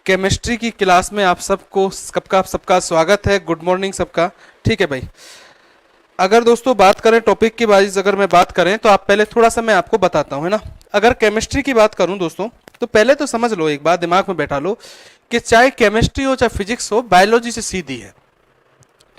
Chemistry की class में आप सबका स्वागत है। गुड मॉर्निंग सबका। ठीक है भाई, अगर दोस्तों बात करें टॉपिक की वाइज, अगर मैं बात करें तो आप पहले थोड़ा सा मैं आपको बताता हूं, है ना। अगर केमिस्ट्री की बात करूं दोस्तों, तो पहले तो समझ लो, एक बात दिमाग में बैठा लो कि चाहे केमिस्ट्री हो चाहे फिजिक्स हो, बायोलॉजी से सीधी है।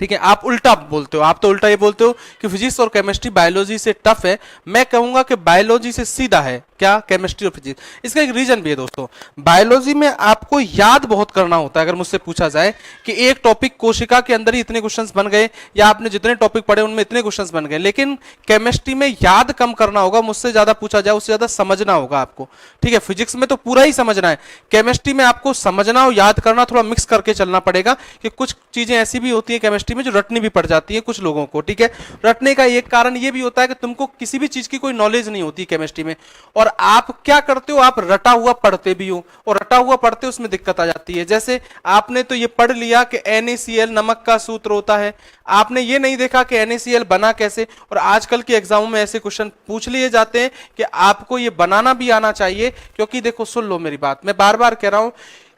ठीक है, आप उल्टा बोलते हो, आप तो उल्टा ये बोलते हो कि फिजिक्स और केमिस्ट्री बायोलॉजी से टफ है। मैं कहूंगा कि बायोलॉजी से सीधा है क्या, केमिस्ट्री और फिजिक्स। इसका एक रीजन भी है दोस्तों, बायोलॉजी में आपको याद बहुत करना होता है। अगर मुझसे पूछा जाए कि एक टॉपिक कोशिका के अंदर ही इतने क्वेश्चंस बन गए, या आपने जितने टॉपिक पढ़े उनमें इतने क्वेश्चंस बन गए, लेकिन केमिस्ट्री में याद कम करना होगा। मुझसे ज्यादा पूछा जाए उससे ज्यादा समझना होगा आपको। ठीक है, फिजिक्स में तो पूरा ही समझना है, केमिस्ट्री में आपको समझना और याद करना थोड़ा मिक्स करके चलना पड़ेगा, कि कुछ चीजें ऐसी भी होती है केमिस्ट्री में जो रटनी भी पड़ जाती है कुछ लोगों को। ठीक है, रटने का एक कारण ये भी होता है कि तुमको किसी भी चीज की कोई नॉलेज नहीं होती केमिस्ट्री में, और आप क्या करते हो, आप रटा हुआ पढ़ते भी हो, और रटा हुआ पढ़ते उसमें दिक्कत आ जाती है। जैसे आपने तो ये पढ़ लिया कि NaCl नमक का सूत्र होता है, आपने ये नहीं देखा कि NaCl बना कैसे। और आजकल के एग्जामों में ऐसे क्वेश्चन पूछ लिए जाते हैं कि आपको ये बनाना भी आना चाहिए। क्योंकि देखो, सुन लो मेरी बात, मैं बार बार कह रहा हूं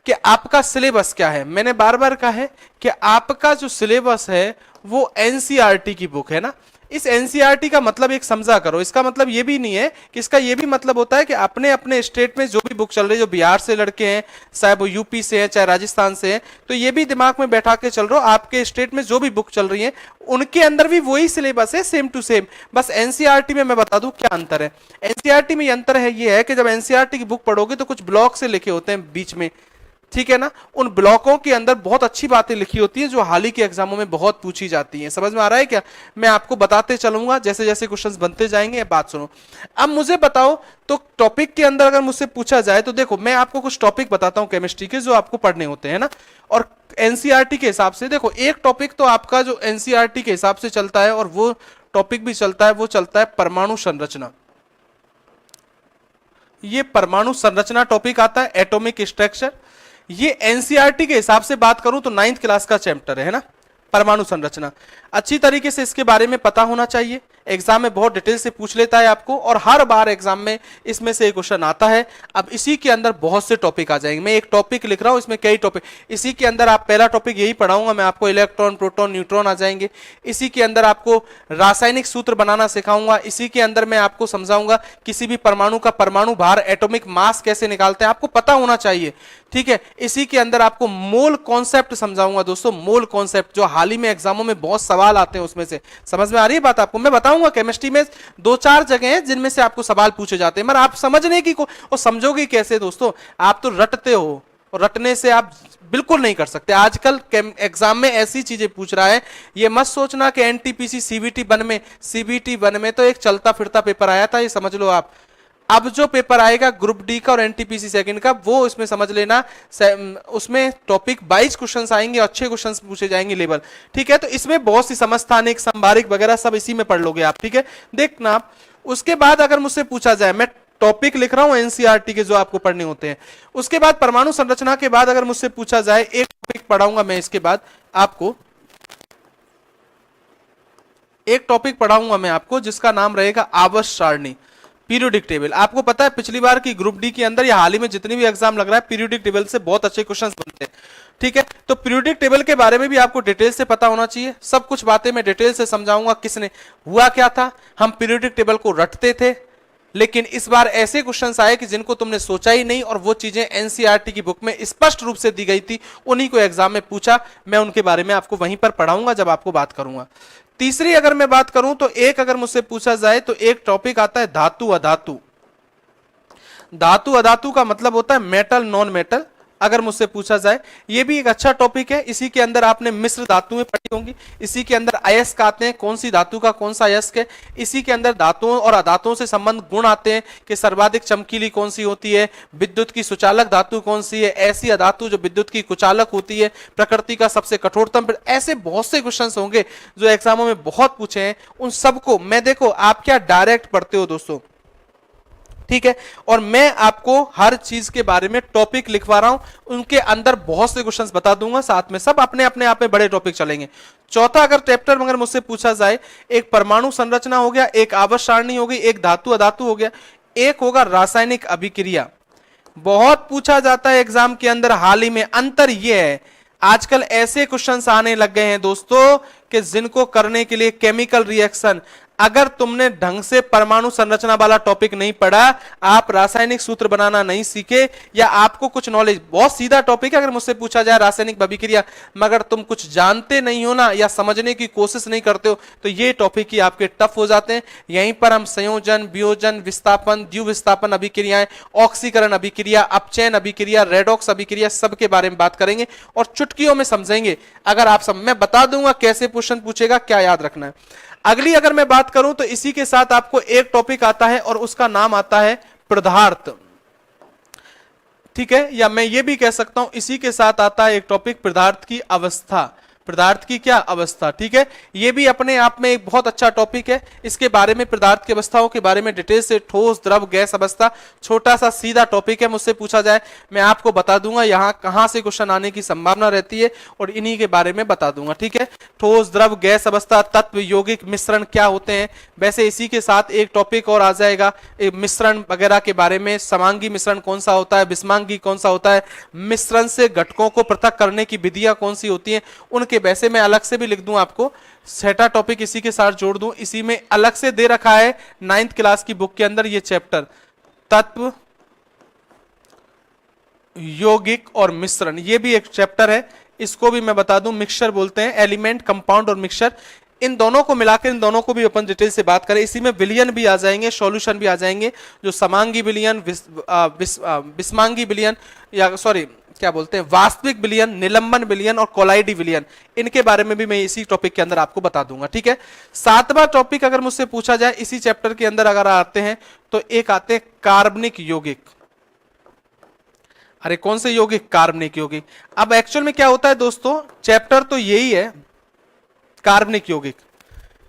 कि आपका सिलेबस क्या है। मैंने बार बार कहा है कि आपका जो सिलेबस है वो NCERT की बुक है ना। इस NCERT का मतलब एक समझा करो, इसका मतलब ये भी नहीं है कि, इसका ये भी मतलब होता है कि अपने अपने स्टेट में जो भी बुक चल रही है, जो बिहार से लड़के हैं, चाहे वो यूपी से है चाहे राजस्थान से है, तो ये भी दिमाग में बैठा के चल रहा हो, आपके स्टेट में जो भी बुक चल रही है उनके अंदर भी वही सिलेबस है, सेम टू सेम। बस NCERT में मैं बता दूं क्या अंतर है। NCERT में अंतर है ये है कि जब NCERT की बुक पढ़ोगे तो कुछ ब्लॉक से लिखे होते हैं बीच में, ठीक है ना। उन ब्लॉकों के अंदर बहुत अच्छी बातें लिखी होती है जो हाल ही के एग्जामों में बहुत पूछी जाती हैं। समझ में आ रहा है क्या? मैं आपको बताते चलूंगा जैसे जैसे क्वेश्चंस बनते जाएंगे। बात सुनो, अब मुझे बताओ तो टॉपिक के अंदर अगर मुझसे पूछा जाए तो देखो, मैं आपको कुछ टॉपिक बताता हूं केमिस्ट्री के जो आपको पढ़ने होते हैं ना। और NCERT के हिसाब से देखो, एक टॉपिक तो आपका जो NCERT के हिसाब से चलता है, और वो टॉपिक भी चलता है, वो चलता है परमाणु संरचना। ये परमाणु संरचना टॉपिक आता है, एटॉमिक स्ट्रक्चर। ये NCERT के हिसाब से बात करूं तो 9th क्लास का चैप्टर है ना, परमाणु संरचना। अच्छी तरीके से इसके बारे में पता होना चाहिए, एग्जाम में बहुत डिटेल से पूछ लेता है आपको, और हर बार एग्जाम में इसमें से एक क्वेश्चन आता है। अब इसी के अंदर बहुत से टॉपिक आ जाएंगे, मैं एक टॉपिक लिख रहा हूं, इसमें कई टॉपिक। इसी के अंदर आप पहला टॉपिक यही पढ़ाऊंगा मैं आपको, इलेक्ट्रॉन प्रोटॉन न्यूट्रॉन आ जाएंगे। इसी के अंदर आपको रासायनिक सूत्र बनाना सिखाऊंगा। इसी के अंदर मैं आपको समझाऊंगा किसी भी परमाणु का परमाणु भार, एटॉमिक मास कैसे निकालते हैं, आपको पता होना चाहिए। ठीक है, इसी के अंदर आपको मोल कॉन्सेप्ट समझाऊंगा दोस्तों, मोल कॉन्सेप्ट जो हाल ही में एग्जामों में बहुत सवाल आते हैं उसमें से। समझ में आ रही है बात आपको? मैं बताऊंगा केमिस्ट्री में 2-4 जगह हैं जिनमें से आपको सवाल पूछे जाते हैं, मगर आप समझने की और समझोगे कैसे दोस्तों? आप तो रटते हो, और रटने से आप बिल्कुल नहीं कर सकते। आजकल एग्जाम में ऐसी चीजें पूछ रहा है, ये मत सोचना कि NTPC CBT 1 में तो एक चलता फिरता पेपर आया था, ये समझ लो आप। अब जो पेपर आएगा ग्रुप डी का और NTPC सेकंड का, वो इसमें समझ लेना, उसमें टॉपिक 22 क्वेश्चंस आएंगे, अच्छे क्वेश्चंस पूछे जाएंगे लेवल। ठीक है, तो इसमें बहुत सी समस्थानिक, संभारिक वगैरह सब इसी में पढ़ लोगे आप। ठीक है, देखना आप। उसके बाद अगर मुझसे पूछा जाए, मैं टॉपिक लिख रहा हूं NCERT के जो आपको पढ़ने होते हैं, उसके बाद परमाणु संरचना के बाद अगर मुझसे पूछा जाए, एक टॉपिक पढ़ाऊंगा मैं इसके बाद आपको, एक टॉपिक पढ़ाऊंगा मैं आपको जिसका नाम रहेगा आवर्त सारणी, पीरियोडिक टेबल। आपको पता है पिछली बार की ग्रुप डी के अंदर या हाल ही में जितनी भी एग्जाम लग रहा है, पीरियोडिक टेबल से बहुत अच्छे क्वेश्चंस बनते हैं। ठीक है, तो पीरियोडिक टेबल के बारे में भी आपको डिटेल से पता होना चाहिए। सब कुछ बातें मैं डिटेल से समझाऊंगा, किसने हुआ क्या था। हम पीरियोडिक टेबल को रटते थे, लेकिन इस बार ऐसे क्वेश्चंस आए कि जिनको तुमने सोचा ही नहीं, और वो चीजें NCERT की बुक में स्पष्ट रूप से दी गई थी, उन्हीं को एग्जाम में पूछा। मैं उनके बारे में आपको वहीं पर पढ़ाऊंगा जब आपको बात करूंगा। तीसरी अगर मैं बात करूं तो एक अगर मुझसे पूछा जाए तो एक टॉपिक आता है धातु अधातु। धातु अधातु का मतलब होता है मेटल नॉन मेटल। अगर मुझसे पूछा जाए, ये भी एक अच्छा टॉपिक है। इसी के अंदर आपने मिश्र धातुएं पढ़ी होंगी, इसी के अंदर अयस्क आते हैं, कौन सी धातु का कौन सा अयस्क है। इसी के अंदर धातुओं और अधातुओं से संबंध गुण आते हैं कि सर्वाधिक चमकीली कौन सी होती है, विद्युत की सुचालक धातु कौन सी है, ऐसी अधातु जो विद्युत की कुचालक होती है, प्रकृति का सबसे कठोरतम। ऐसे बहुत से क्वेश्चन होंगे जो एग्जामों में बहुत पूछे हैं। उन सबको मैं, देखो आप क्या डायरेक्ट पढ़ते हो दोस्तों, ठीक है, और मैं आपको हर चीज के बारे में टॉपिक लिखवा रहा हूं, उनके अंदर बहुत से क्वेश्चंस बता दूंगा साथ में, सब अपने अपने आप में बड़े टॉपिक चलेंगे। चौथा अगर चैप्टर अगर मुझसे पूछा जाए, एक परमाणु संरचना हो गया, एक आवर्त सारणी हो गई, एक धातु अधातु हो गया, एक होगा रासायनिक अभिक्रिया। बहुत पूछा जाता है एग्जाम के अंदर हाल ही में। अंतर यह है आजकल ऐसे क्वेश्चंस आने लग गए हैं दोस्तों कि जिनको करने के लिए केमिकल रिएक्शन, अगर तुमने ढंग से परमाणु संरचना वाला टॉपिक नहीं पढ़ा, आप रासायनिक सूत्र बनाना नहीं सीखे, या आपको कुछ नॉलेज, बहुत सीधा टॉपिक है अगर मुझसे पूछा जाए रासायनिक अभिक्रिया, मगर तुम कुछ जानते नहीं हो ना या समझने की कोशिश नहीं करते हो, तो ये टॉपिक ही आपके टफ हो जाते हैं। यहीं पर हम संयोजन, वियोजन, विस्थापन, द्विविस्थापन अभिक्रियाएं, ऑक्सीकरण अभिक्रिया, अपचयन अभिक्रिया, रेडॉक्स अभिक्रिया, सबके बारे में बात करेंगे और चुटकियों में समझेंगे। अगर आप मैं बता दूंगा कैसे क्वेश्चन पूछेगा, क्या याद रखना है। अगली अगर मैं बात करूं तो इसी के साथ आपको एक टॉपिक आता है और उसका नाम आता है पदार्थ, ठीक है, या मैं ये भी कह सकता हूं इसी के साथ आता है एक टॉपिक पदार्थ की अवस्था। पदार्थ की क्या अवस्था, ठीक है, ये भी अपने आप में एक बहुत अच्छा टॉपिक है। इसके बारे में, पदार्थ की अवस्थाओं के बारे में डिटेल से, ठोस, द्रव, गैस अवस्था, छोटा सा सीधा टॉपिक है, मुझसे पूछा जाए मैं आपको बता दूंगा यहां कहां से क्वेश्चन आने की संभावना रहती है और इन्हीं के बारे में बता दूंगा, ठीक है। ठोस, द्रव, गैस अवस्था, तत्व, यौगिक, मिश्रण क्या होते हैं। वैसे इसी के साथ एक टॉपिक और आ जाएगा मिश्रण वगैरह के बारे में, समांगी मिश्रण कौन सा होता है, विषमांगी कौन सा होता है, मिश्रण से घटकों को पृथक करने की विधियां कौन सी होती हैं, उनके वैसे मैं अलग से भी लिख दूं आपको, छठा टॉपिक इसी के साथ जोड़ दूं। इसी में अलग से दे रखा है 9th क्लास की बुक के अंदर ये चैप्टर, तत्व, यौगिक और मिश्रण, ये भी एक चैप्टर है। इसको भी मैं बता दूं, मिक्सचर बोलते हैं, एलिमेंट, कंपाउंड और मिक्सचर, इन दोनों को मिलाकर इन दोनों को भी अपन डिटेल से बात करें। इसी में विलयन भी आ जाएंगे, सॉल्यूशन भी आ जाएंगे, जो समांगी विलयन, विषमांगी विलयन, या सॉरी क्या बोलते हैं, वास्तविक विलयन, निलंबन विलयन और कोलाइडी विलयन, इनके बारे में भी मैं इसी टॉपिक के अंदर आपको बता दूंगा, ठीक है। 7वां टॉपिक अगर मुझसे पूछा जाए इसी चैप्टर के अंदर अगर आते हैं तो एक आते हैं कार्बनिक यौगिक। अरे कौन से यौगिक? कार्बनिक यौगिक। अब एक्चुअल में क्या होता है दोस्तों, चैप्टर तो यही है कार्बनिक यौगिक,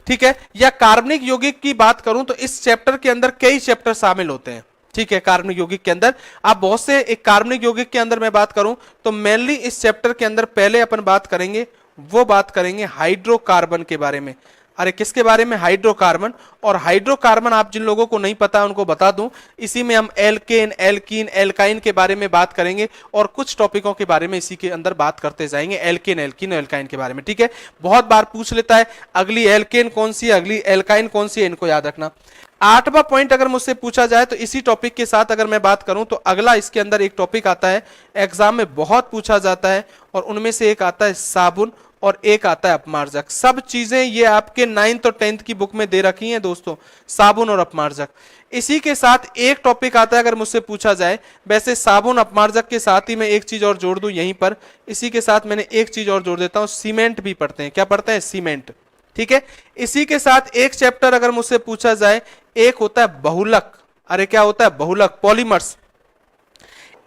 ठीक है, या कार्बनिक यौगिक की बात करूं तो इस चैप्टर के अंदर कई चैप्टर शामिल होते हैं, ठीक है। कार्बनिक यौगिक के अंदर आप बहुत से, एक कार्बनिक यौगिक के अंदर मैं बात करूं तो मेनली इस चैप्टर के अंदर पहले अपन बात करेंगे, वो बात करेंगे हाइड्रोकार्बन के बारे में। अरे किसके बारे में? हाइड्रोकार्बन। और हाइड्रोकार्बन आप जिन लोगों को नहीं पता उनको बता दूं, इसी में हम एल्केन, एल्कीन, एल्काइन के बारे में बात करेंगे और कुछ टॉपिकों के बारे में इसी के अंदर बात करते जाएंगे, एल्केन, एल्कीन, एल्काइन के बारे में, ठीक है। बहुत बार पूछ लेता है अगली एल्केन कौन सी है, अगली एल्काइन कौन सी है, इनको याद रखना। 8वां पॉइंट अगर मुझसे पूछा जाए तो इसी टॉपिक के साथ अगर मैं बात करूं तो अगला इसके अंदर एक टॉपिक आता है, एग्जाम में बहुत पूछा जाता है, और उनमें से एक आता है साबुन और एक आता है अपमार्जक। सब चीजें ये आपके 9th और 10th की बुक में दे रखी हैं दोस्तों, साबुन और अपमार्जक। इसी के साथ एक टॉपिक आता है अगर मुझसे पूछा जाए, वैसे साबुन अपमार्जक के साथ ही मैं एक चीज और जोड़ दूं यहीं पर, इसी के साथ मैंने एक चीज और जोड़ देता हूं, सीमेंट भी पढ़ते हैं। क्या पढ़ते हैं? सीमेंट, ठीक है। इसी के साथ एक चैप्टर अगर मुझसे पूछा जाए, एक होता है बहुलक। अरे क्या होता है? बहुलक, पॉलीमर्स।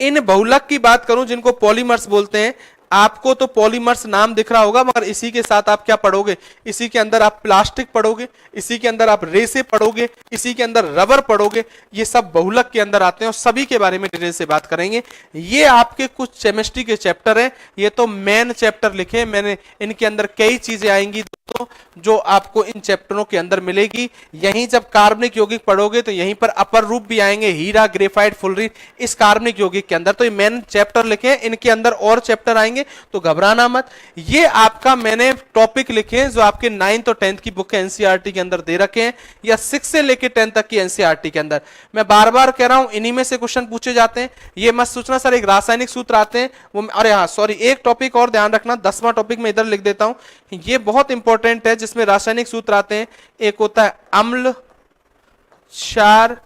इन बहुलक की बात करूं जिनको पॉलीमर्स बोलते हैं, आपको तो पॉलीमर्स नाम दिख रहा होगा, मगर इसी के साथ आप क्या पढ़ोगे, इसी के अंदर आप प्लास्टिक पढ़ोगे, इसी के अंदर आप रेसे पढ़ोगे, इसी के अंदर रबर पढ़ोगे, ये सब बहुलक के अंदर आते हैं और सभी के बारे में डिटेल से बात करेंगे। ये आपके कुछ केमिस्ट्री के चैप्टर हैं, ये तो मेन चैप्टर लिखे मैंने, इनके अंदर कई चीजें आएंगी दोस्तों जो आपको इन चैप्टरों के अंदर मिलेगी। यहीं जब कार्बनिक यौगिक पढ़ोगे तो यहीं पर अपर रूप भी आएंगे, हीरा, ग्रेफाइट, फुलरीन, इस कार्बनिक यौगिक के अंदर। तो ये मेन चैप्टर लिखे हैं, इनके अंदर और चैप्टर आएंगे तो घबराना मत। ये आपका मैंने टॉपिक लिखे हैं जो आपके 9th और 10th की बुक एनसीईआरटी के अंदर दे रखे हैं, या 6 से लेकर 10 तक की एनसीईआरटी के अंदर। मैं बार बार कह रहा हूं इन्हीं में से क्वेश्चन पूछे जाते हैं। ये मत सोचना सर एक रासायनिक सूत्र आते हैं वो, अरे हाँ सॉरी, एक टॉपिक और ध्यान रखना, 10वां टॉपिक में इधर लिख देता हूं, ये बहुत इंपॉर्टेंट है जिसमें रासायनिक सूत्र आते हैं। एक होता है अम्ल, क्षार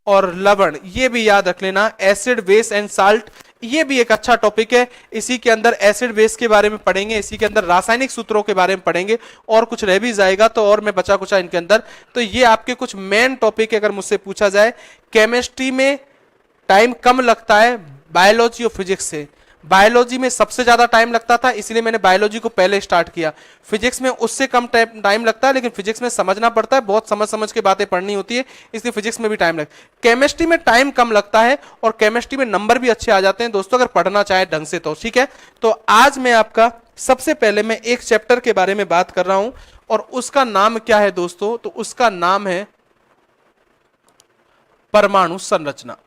और लवण, ये भी याद रख लेना, एसिड, बेस एंड साल्ट, ये भी एक अच्छा टॉपिक है। इसी के अंदर एसिड बेस के बारे में पढ़ेंगे, इसी के अंदर रासायनिक सूत्रों के बारे में पढ़ेंगे, और कुछ रह भी जाएगा तो और मैं बचा कुचा इनके अंदर। तो ये आपके कुछ मेन टॉपिक है अगर मुझसे पूछा जाए। केमिस्ट्री में टाइम कम लगता है बायोलॉजी और फिजिक्स से, बायोलॉजी में सबसे ज्यादा टाइम लगता था, इसलिए मैंने बायोलॉजी को पहले स्टार्ट किया। फिजिक्स में उससे कम टाइम लगता है, लेकिन फिजिक्स में समझना पड़ता है, बहुत समझ समझ के बातें पढ़नी होती है, इसलिए फिजिक्स में भी टाइम लगता है। केमिस्ट्री में टाइम कम लगता है और केमिस्ट्री में नंबर भी अच्छे आ जाते हैं दोस्तों अगर पढ़ना चाहे ढंग से तो, ठीक है। तो आज मैं आपका सबसे पहले मैं एक चैप्टर के बारे में बात कर रहा हूं और उसका नाम क्या है दोस्तों, तो उसका नाम है परमाणु संरचना।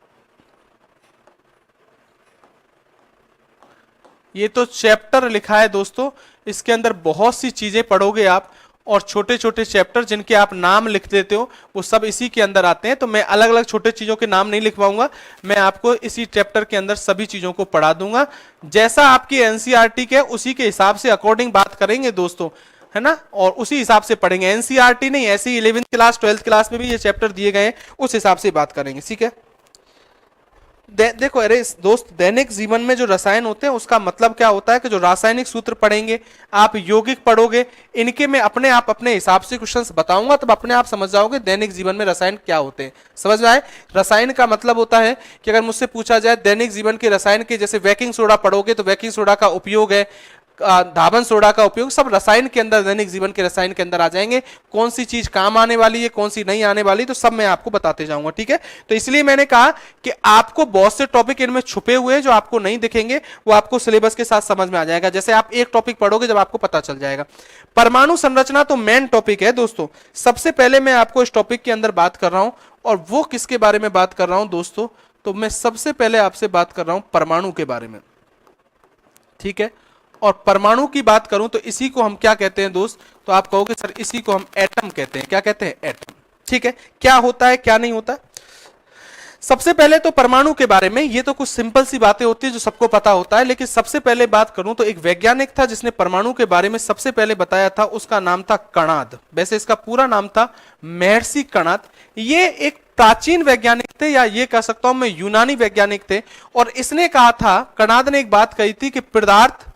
ये तो चैप्टर लिखा है दोस्तों, इसके अंदर बहुत सी चीजें पढ़ोगे आप, और छोटे छोटे चैप्टर जिनके आप नाम लिख देते हो वो सब इसी के अंदर आते हैं। तो मैं अलग अलग छोटे चीजों के नाम नहीं लिखवाऊंगा, मैं आपको इसी चैप्टर के अंदर सभी चीजों को पढ़ा दूंगा। जैसा आपकी एनसीईआरटी के उसी के हिसाब से अकॉर्डिंग बात करेंगे दोस्तों, है ना, और उसी हिसाब से पढ़ेंगे। एनसीईआरटी नहीं, ऐसी 11th क्लास 12th क्लास में भी ये चैप्टर दिए गए हैं, उस हिसाब से बात करेंगे, ठीक है। देखो अरे दोस्त, दैनिक जीवन में जो रसायन होते हैं उसका मतलब क्या होता है कि जो रासायनिक सूत्र पढ़ेंगे आप, यौगिक पढ़ोगे, इनके मैं अपने आप अपने हिसाब से क्वेश्चंस बताऊंगा, तब अपने आप समझ जाओगे दैनिक जीवन में रसायन क्या होते हैं। समझ में आए? रसायन का मतलब होता है कि अगर मुझसे पूछा जाए दैनिक जीवन के रसायन के, जैसे बेकिंग सोडा पढ़ोगे तो बेकिंग सोडा का उपयोग है, धावन सोडा का उपयोग, सब रसायन के अंदर, दैनिक जीवन के रसायन के अंदर आ जाएंगे। कौन सी चीज काम आने वाली है, कौन सी नहीं आने वाली, तो सब मैं आपको बताते जाऊंगा, ठीक है। तो इसलिए मैंने कहा कि आपको बहुत से टॉपिक इनमें छुपे हुए हैं जो आपको नहीं दिखेंगे, वो आपको सिलेबस के साथ समझ में आ जाएगा। जैसे आप एक टॉपिक पढ़ोगे जब आपको पता चल जाएगा। परमाणु संरचना तो मेन टॉपिक है दोस्तों। सबसे पहले मैं आपको इस टॉपिक के अंदर बात कर रहा हूं, और वो किसके बारे में बात कर रहा हूं दोस्तों, तो मैं सबसे पहले आपसे बात कर रहा हूं परमाणु के बारे में, ठीक है। और परमाणु की बात करूं तो इसी को हम क्या कहते हैं दोस्त, तो आप कहोगे सर इसी को हम एटम कहते हैं। क्या कहते हैं? एटम, ठीक है। क्या होता है क्या नहीं होता, सबसे पहले तो परमाणु के बारे में, ये तो कुछ सिंपल सी बातें होती है जो सबको पता होता है, लेकिन सबसे पहले बात करूं तो एक वैज्ञानिक था जिसने परमाणु के बारे में सबसे पहले बताया था, उसका नाम था कणाद। वैसे इसका पूरा नाम था महर्षि कणाद। ये एक प्राचीन वैज्ञानिक थे, या ये कह सकता हूं मैं यूनानी वैज्ञानिक थे। और इसने कहा था, कणाद ने एक बात कही थी कि पदार्थ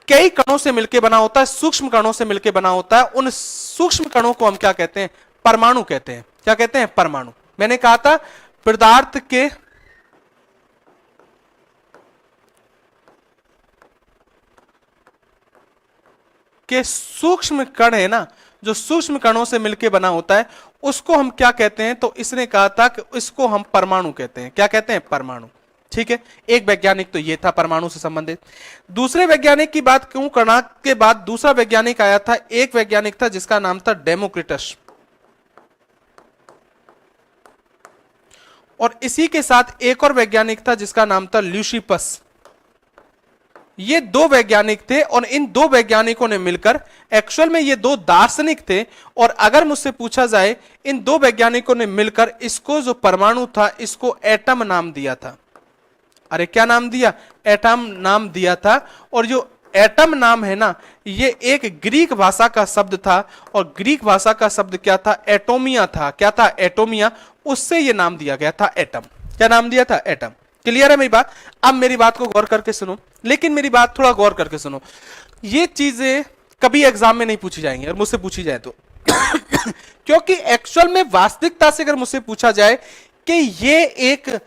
कई कणों से मिलकर बना होता है, सूक्ष्म कणों से मिलकर बना होता है। उन सूक्ष्म कणों को हम क्या कहते हैं? परमाणु कहते हैं। क्या कहते हैं? परमाणु। मैंने कहा था पदार्थ के सूक्ष्म कण है ना, जो सूक्ष्म कणों से मिलकर बना होता है, उसको हम क्या कहते हैं? तो इसने कहा था कि इसको हम परमाणु कहते हैं। क्या कहते हैं? परमाणु, ठीक है। एक वैज्ञानिक तो ये था परमाणु से संबंधित। दूसरे वैज्ञानिक की बात क्यों, कणाद के बाद दूसरा वैज्ञानिक आया था, एक वैज्ञानिक था जिसका नाम था डेमोक्रिटस। और इसी के साथ एक और वैज्ञानिक था जिसका नाम था ल्यूसिपस। ये दो वैज्ञानिक थे, और इन दो वैज्ञानिकों ने मिलकर, एक्चुअल में ये दो दार्शनिक थे, और अगर मुझसे पूछा जाए इन दो वैज्ञानिकों ने मिलकर इसको, जो परमाणु था, इसको एटम नाम दिया था। अरे क्या नाम दिया? एटम नाम दिया था। और जो एटम नाम है ना, ये एक ग्रीक भाषा का शब्द था, और ग्रीक भाषा का शब्द क्या था? एटोमिया था। क्या था? एटोमिया। उससे ये नाम दिया गया था एटम। क्या नाम दिया था? एटम। क्लियर है मेरी बात? अब मेरी बात को गौर करके सुनो, लेकिन मेरी बात थोड़ा गौर करके सुनो। ये चीजें कभी एग्जाम में नहीं पूछी जाएंगी, अगर मुझसे पूछी जाए तो क्योंकि एक्चुअल में वास्तविकता से अगर मुझसे पूछा जाए कि ये एक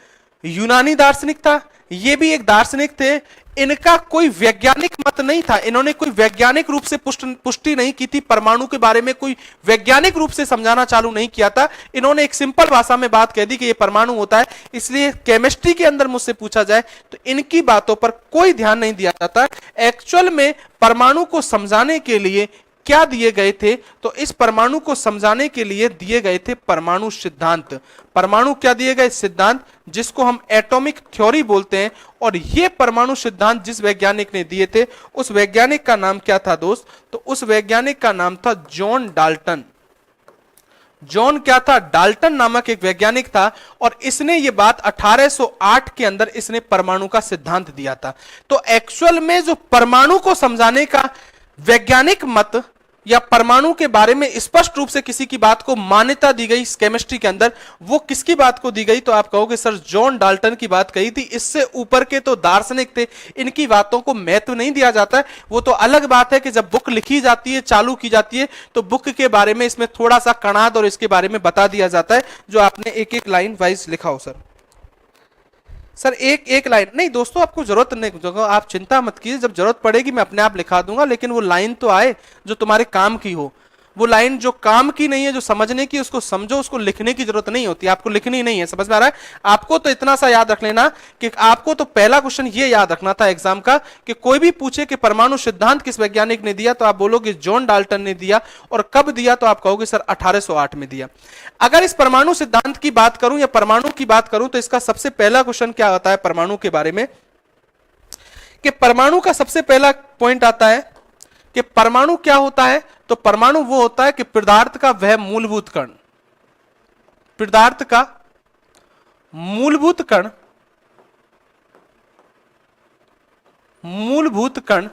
यूनानी दार्शनिक था, ये भी एक दार्शनिक थे, इनका कोई वैज्ञानिक मत नहीं था, इन्होंने कोई वैज्ञानिक रूप से पुष्टि नहीं की थी, परमाणु के बारे में कोई वैज्ञानिक रूप से समझाना चालू नहीं किया था। इन्होंने एक सिंपल भाषा में बात कह दी कि ये परमाणु होता है। इसलिए केमिस्ट्री के अंदर मुझसे पूछा जाए तो इनकी बातों पर कोई ध्यान नहीं दिया जाता। एक्चुअल में परमाणु को समझाने के लिए क्या दिए गए थे? तो इस परमाणु को समझाने के लिए दिए गए थे परमाणु सिद्धांत। परमाणु क्या दिए गए? सिद्धांत, जिसको हम एटॉमिक थ्योरी बोलते हैं। और ये परमाणु सिद्धांत जिस वैज्ञानिक ने दिए थे, उस वैज्ञानिक का नाम क्या था दोस्त? तो उस वैज्ञानिक का नाम था जॉन डाल्टन। जॉन क्या था? डाल्टन नामक एक वैज्ञानिक था, और इसने ये बात 1808 के अंदर इसने परमाणु का सिद्धांत दिया था। तो एक्चुअल में जो परमाणु को समझाने का वैज्ञानिक मत, या परमाणु के बारे में स्पष्ट रूप से किसी की बात को मान्यता दी गई केमिस्ट्री के अंदर, वो किसकी बात को दी गई? तो आप कहोगे सर जॉन डाल्टन की बात कही थी। इससे ऊपर के तो दार्शनिक थे, इनकी बातों को महत्व नहीं दिया जाता है। वो तो अलग बात है कि जब बुक लिखी जाती है, चालू की जाती है, तो बुक के बारे में इसमें थोड़ा सा कणाद और इसके बारे में बता दिया जाता है, जो आपने एक एक लाइन वाइज लिखा हो। सर एक एक लाइन नहीं दोस्तों, आपको जरूरत नहीं, आप चिंता मत कीजिए, जब जरूरत पड़ेगी मैं अपने आप लिखा दूंगा, लेकिन वो लाइन तो आए जो तुम्हारे काम की हो। वो लाइन जो काम की नहीं है, जो समझने की, उसको समझो, उसको लिखने की जरूरत नहीं होती, आपको लिखनी नहीं है। समझ में आ रहा है? आपको तो इतना सा याद रख लेना कि आपको तो पहला क्वेश्चन ये याद रखना था एग्जाम का, कि कोई भी पूछे कि परमाणु सिद्धांत किस वैज्ञानिक ने दिया, तो आप बोलोगे जॉन डाल्टन ने दिया। और कब दिया? तो आप कहोगे सर 1808 में दिया। अगर इस परमाणु सिद्धांत की बात करूं या परमाणु की बात करूं, तो इसका सबसे पहला क्वेश्चन क्या होता है परमाणु के बारे में, कि परमाणु का सबसे पहला पॉइंट आता है कि परमाणु क्या होता है। तो परमाणु वो होता है कि पदार्थ का वह मूलभूत कण, पदार्थ का मूलभूत कण, मूलभूत कण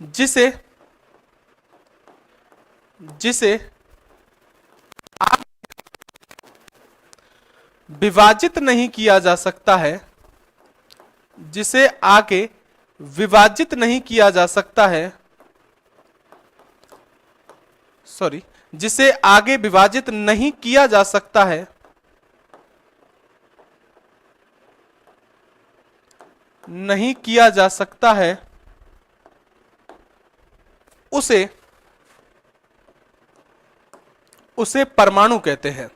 जिसे जिसे विभाजित नहीं किया जा सकता है, जिसे आगे विभाजित नहीं किया जा सकता है, सॉरी, जिसे आगे विभाजित नहीं किया जा सकता है, नहीं किया जा सकता है, उसे उसे परमाणु कहते हैं।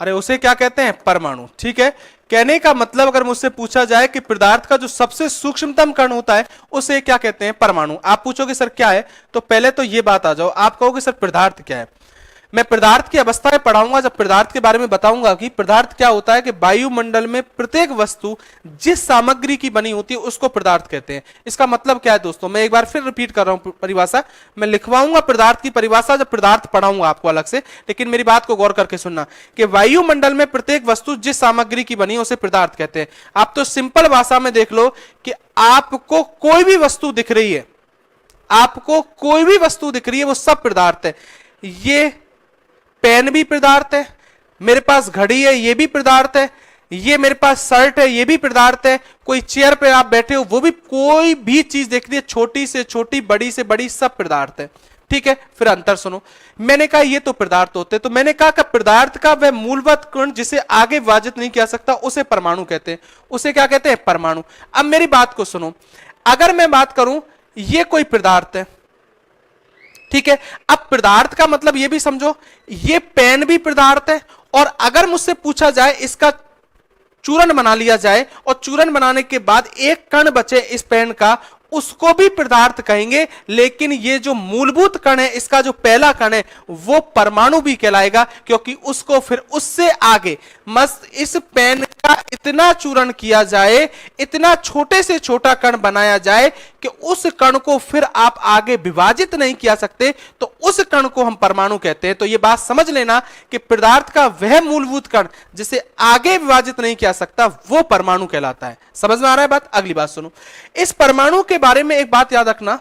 अरे उसे क्या कहते हैं? परमाणु। ठीक है, कहने का मतलब अगर मुझसे पूछा जाए कि पदार्थ का जो सबसे सूक्ष्मतम कण होता है उसे क्या कहते हैं? परमाणु। आप पूछोगे सर क्या है, तो पहले तो ये बात आ जाओ, आप कहोगे सर पदार्थ क्या है। मैं पदार्थ की अवस्थाएं पढ़ाऊंगा, जब पदार्थ के बारे में बताऊंगा कि पदार्थ क्या होता है, कि वायुमंडल में प्रत्येक वस्तु जिस सामग्री की बनी होती है उसको पदार्थ कहते हैं। इसका मतलब क्या है दोस्तों, मैं एक बार फिर रिपीट कर रहा हूं परिभाषा, मैं लिखवाऊंगा पदार्थ की परिभाषा जब पदार्थ पढ़ाऊंगा आपको अलग से, लेकिन मेरी बात को गौर करके सुनना कि वायुमंडल में प्रत्येक वस्तु जिस सामग्री की बनी है उसे पदार्थ कहते हैं। आप तो सिंपल भाषा में देख लो कि आपको कोई भी वस्तु दिख रही है, आपको कोई भी वस्तु दिख रही है वो सब पदार्थ है। ये पेन भी पदार्थ है, मेरे पास घड़ी है ये भी पदार्थ है, ये मेरे पास शर्ट है ये भी पदार्थ है, कोई चेयर पे आप बैठे हो वो भी, कोई भी चीज देख रही है छोटी से छोटी बड़ी से बड़ी सब पदार्थ है। ठीक है, फिर अंतर सुनो, मैंने कहा ये तो पदार्थ होते, तो मैंने कहा कि पदार्थ का वह मूलभूत कण जिसे आगे विभाजित नहीं किया सकता उसे परमाणु कहते हैं। उसे क्या कहते हैं? परमाणु। अब मेरी बात को सुनो, अगर मैं बात करूं ये कोई पदार्थ है, ठीक है, अब पदार्थ का मतलब ये भी समझो ये पेन भी पदार्थ है, और अगर मुझसे पूछा जाए इसका चूर्ण बना लिया जाए और चूर्ण बनाने के बाद एक कण बचे इस पेन का, उसको भी पदार्थ कहेंगे, लेकिन ये जो मूलभूत कण है इसका जो पहला कण है वो परमाणु भी कहलाएगा, क्योंकि उसको फिर उससे आगे मस्त इस पेन का इतना चूर्ण किया जाए, इतना छोटे से छोटा कण बनाया जाए कि उस कण को फिर आप आगे विभाजित नहीं किया सकते, तो उस कण को हम परमाणु कहते हैं। तो ये बात समझ लेना कि पदार्थ का वह मूलभूत कण जिसे आगे विभाजित नहीं किया सकता वो परमाणु कहलाता है। समझ में आ रहा है बात? अगली बात सुनो, इस परमाणु के बारे में एक बात याद रखना,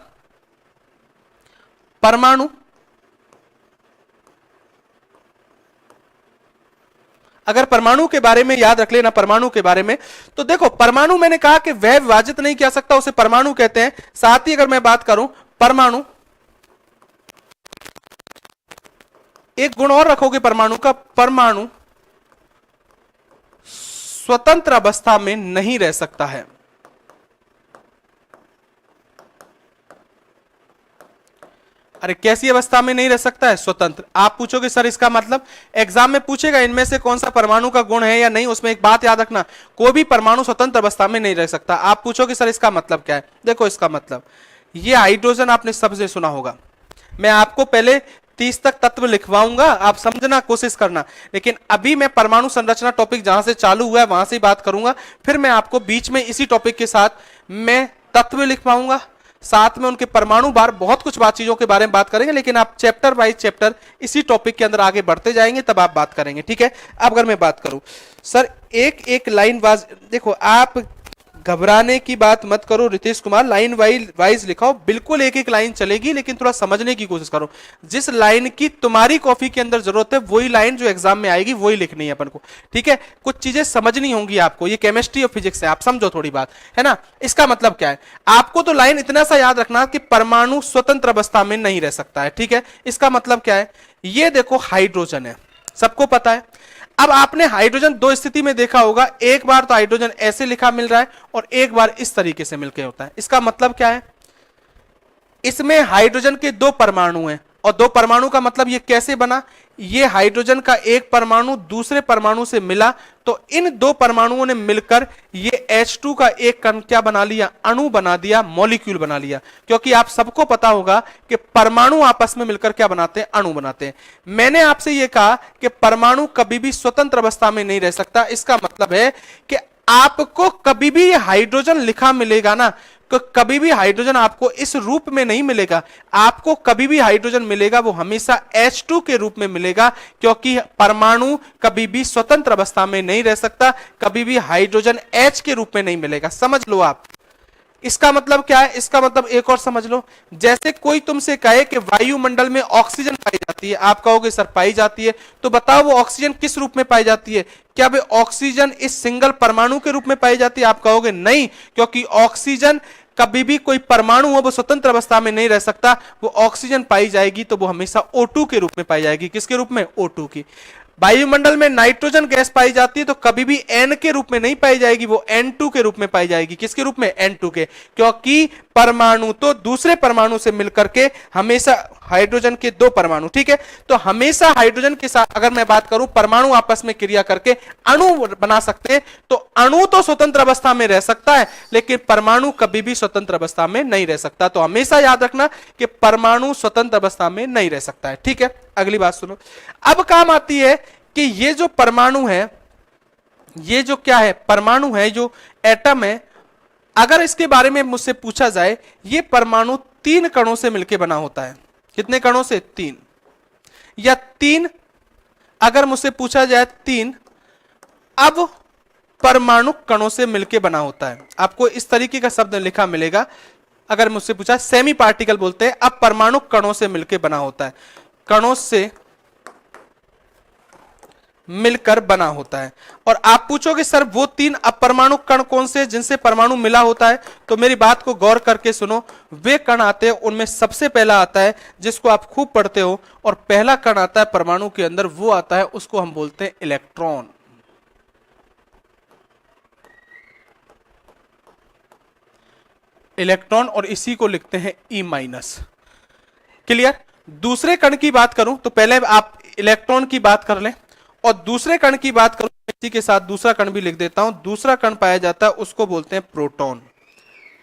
परमाणु अगर परमाणु के बारे में याद रख लेना, परमाणु के बारे में, तो देखो परमाणु मैंने कहा कि वह विभाजित नहीं किया सकता उसे परमाणु कहते हैं। साथ ही अगर मैं बात करूं परमाणु, एक गुण और रखोगे परमाणु का, परमाणु स्वतंत्र अवस्था में नहीं रह सकता है। अरे कैसी अवस्था में नहीं रह सकता है? स्वतंत्र। आप पूछोगे सर इसका मतलब, एग्जाम में पूछेगा इनमें से कौन सा परमाणु का गुण है या नहीं, उसमें एक बात याद रखना, कोई भी परमाणु स्वतंत्र अवस्था में नहीं रह सकता। आप पूछोगे सर इसका मतलब क्या है? देखो इसका मतलब, ये हाइड्रोजन आपने सबसे सुना होगा, मैं आपको पहले 30 तक तत्व लिखवाऊंगा, आप समझना कोशिश करना, लेकिन अभी मैं परमाणु संरचना टॉपिक जहां से चालू हुआ है वहां से बात करूंगा, फिर मैं आपको बीच में इसी टॉपिक के साथ मैं तत्व लिखवाऊंगा, साथ में उनके परमाणु बार बहुत कुछ बात चीजों के बारे में बात करेंगे, लेकिन आप चैप्टर बाय चैप्टर इसी टॉपिक के अंदर आगे बढ़ते जाएंगे तब आप बात करेंगे। ठीक है, अब अगर मैं बात करूं सर एक एक लाइन वाइज, देखो आप घबराने की बात मत करो रितेश कुमार, लाइन वाइज लिखाओ, बिल्कुल एक एक लाइन चलेगी, लेकिन थोड़ा समझने की कोशिश करो। जिस लाइन की तुम्हारी कॉपी के अंदर जरूरत है वही लाइन जो एग्जाम में आएगी वही लिखनी है अपन को। ठीक है, कुछ चीजें समझनी होंगी आपको, ये केमिस्ट्री और फिजिक्स है, आप समझो थोड़ी बात, है ना। इसका मतलब क्या है, आपको तो लाइन इतना सा याद रखना कि परमाणु स्वतंत्र अवस्था में नहीं रह सकता है। ठीक है, इसका मतलब क्या है, ये देखो हाइड्रोजन है, सबको पता है। अब आपने हाइड्रोजन दो स्थिति में देखा होगा, एक बार तो हाइड्रोजन ऐसे लिखा मिल रहा है और एक बार इस तरीके से मिलकर होता है। इसका मतलब क्या है, इसमें हाइड्रोजन के दो परमाणु हैं, और दो परमाणु का मतलब ये कैसे बना, ये हाइड्रोजन का एक परमाणु दूसरे परमाणु से मिला, तो इन दो परमाणुओं ने मिलकर ये H2 का एक कण क्या बना लिया, अणु बना दिया, मॉलिक्यूल बना लिया। क्योंकि आप सबको पता होगा कि परमाणु आपस में मिलकर क्या बनाते हैं, अणु बनाते हैं। मैंने आपसे ये कहा कि परमाणु कभी भी स्वतंत्र अवस्था में नहीं रह सकता, इसका मतलब है कि आपको कभी भी हाइड्रोजन लिखा मिलेगा ना, तो कभी भी हाइड्रोजन आपको इस रूप में नहीं मिलेगा। आपको कभी भी हाइड्रोजन मिलेगा वो हमेशा H2 के रूप में मिलेगा, क्योंकि परमाणु कभी भी स्वतंत्र अवस्था में नहीं रह सकता, कभी भी हाइड्रोजन H के रूप में नहीं मिलेगा। समझ लो आप इसका मतलब क्या है। इसका मतलब एक और समझ लो, जैसे कोई तुमसे कहे कि वायुमंडल में ऑक्सीजन पाई जाती है, आप कहोगे सर पाई जाती है, तो बताओ वो ऑक्सीजन किस रूप में पाई जाती है। क्या वे ऑक्सीजन इस सिंगल परमाणु के रूप में पाई जाती है? आप कहोगे नहीं, क्योंकि ऑक्सीजन कभी भी कोई परमाणु हो वो स्वतंत्र अवस्था में नहीं रह सकता। वो ऑक्सीजन पाई जाएगी तो वो हमेशा O2 के रूप में पाई जाएगी। किसके रूप में? O2 की। वायुमंडल में नाइट्रोजन गैस पाई जाती है तो कभी भी N के रूप में नहीं पाई जाएगी, वो N2 के रूप में पाई जाएगी। किसके रूप में? N2 के, क्योंकि परमाणु तो दूसरे परमाणु से मिलकर के हमेशा हाइड्रोजन के दो परमाणु, ठीक है, तो हमेशा हाइड्रोजन के साथ अगर मैं बात करूं परमाणु आपस में क्रिया करके अणु बना सकते हैं, तो अणु तो स्वतंत्र अवस्था में रह सकता है लेकिन परमाणु कभी भी स्वतंत्र अवस्था में नहीं रह सकता। तो हमेशा याद रखना कि परमाणु स्वतंत्र अवस्था में नहीं रह सकता है, ठीक है। अगली बात सुनो, अब काम आती है कि ये जो परमाणु है, ये जो क्या है, परमाणु है, जो एटम है, अगर इसके बारे में मुझसे पूछा जाए, ये परमाणु 3 कणों से मिलकर बना होता है। कितने कणों से? 3 या 3, अगर मुझसे पूछा जाए 3, अब परमाणु कणों से मिलकर बना होता है। आपको इस तरीके का शब्द लिखा मिलेगा, अगर मुझसे पूछा, सेमी पार्टिकल बोलते हैं। अब परमाणु कणों से मिलकर बना होता है, कणों से मिलकर बना होता है। और आप पूछोगे सर वो 3 अपरमाणु कण कौन से जिनसे परमाणु मिला होता है, तो मेरी बात को गौर करके सुनो। वे कण आते हैं, उनमें सबसे पहला आता है जिसको आप खूब पढ़ते हो, और पहला कण आता है परमाणु के अंदर, वो आता है, उसको हम बोलते हैं इलेक्ट्रॉन। इलेक्ट्रॉन, और इसी को लिखते हैं E-। क्लियर? दूसरे कण की बात करूं तो पहले आप इलेक्ट्रॉन की बात कर लें, और दूसरे कण की बात करूं, इसी के साथ दूसरा कण भी लिख देता हूं। दूसरा कण पाया जाता है, उसको बोलते हैं प्रोटॉन।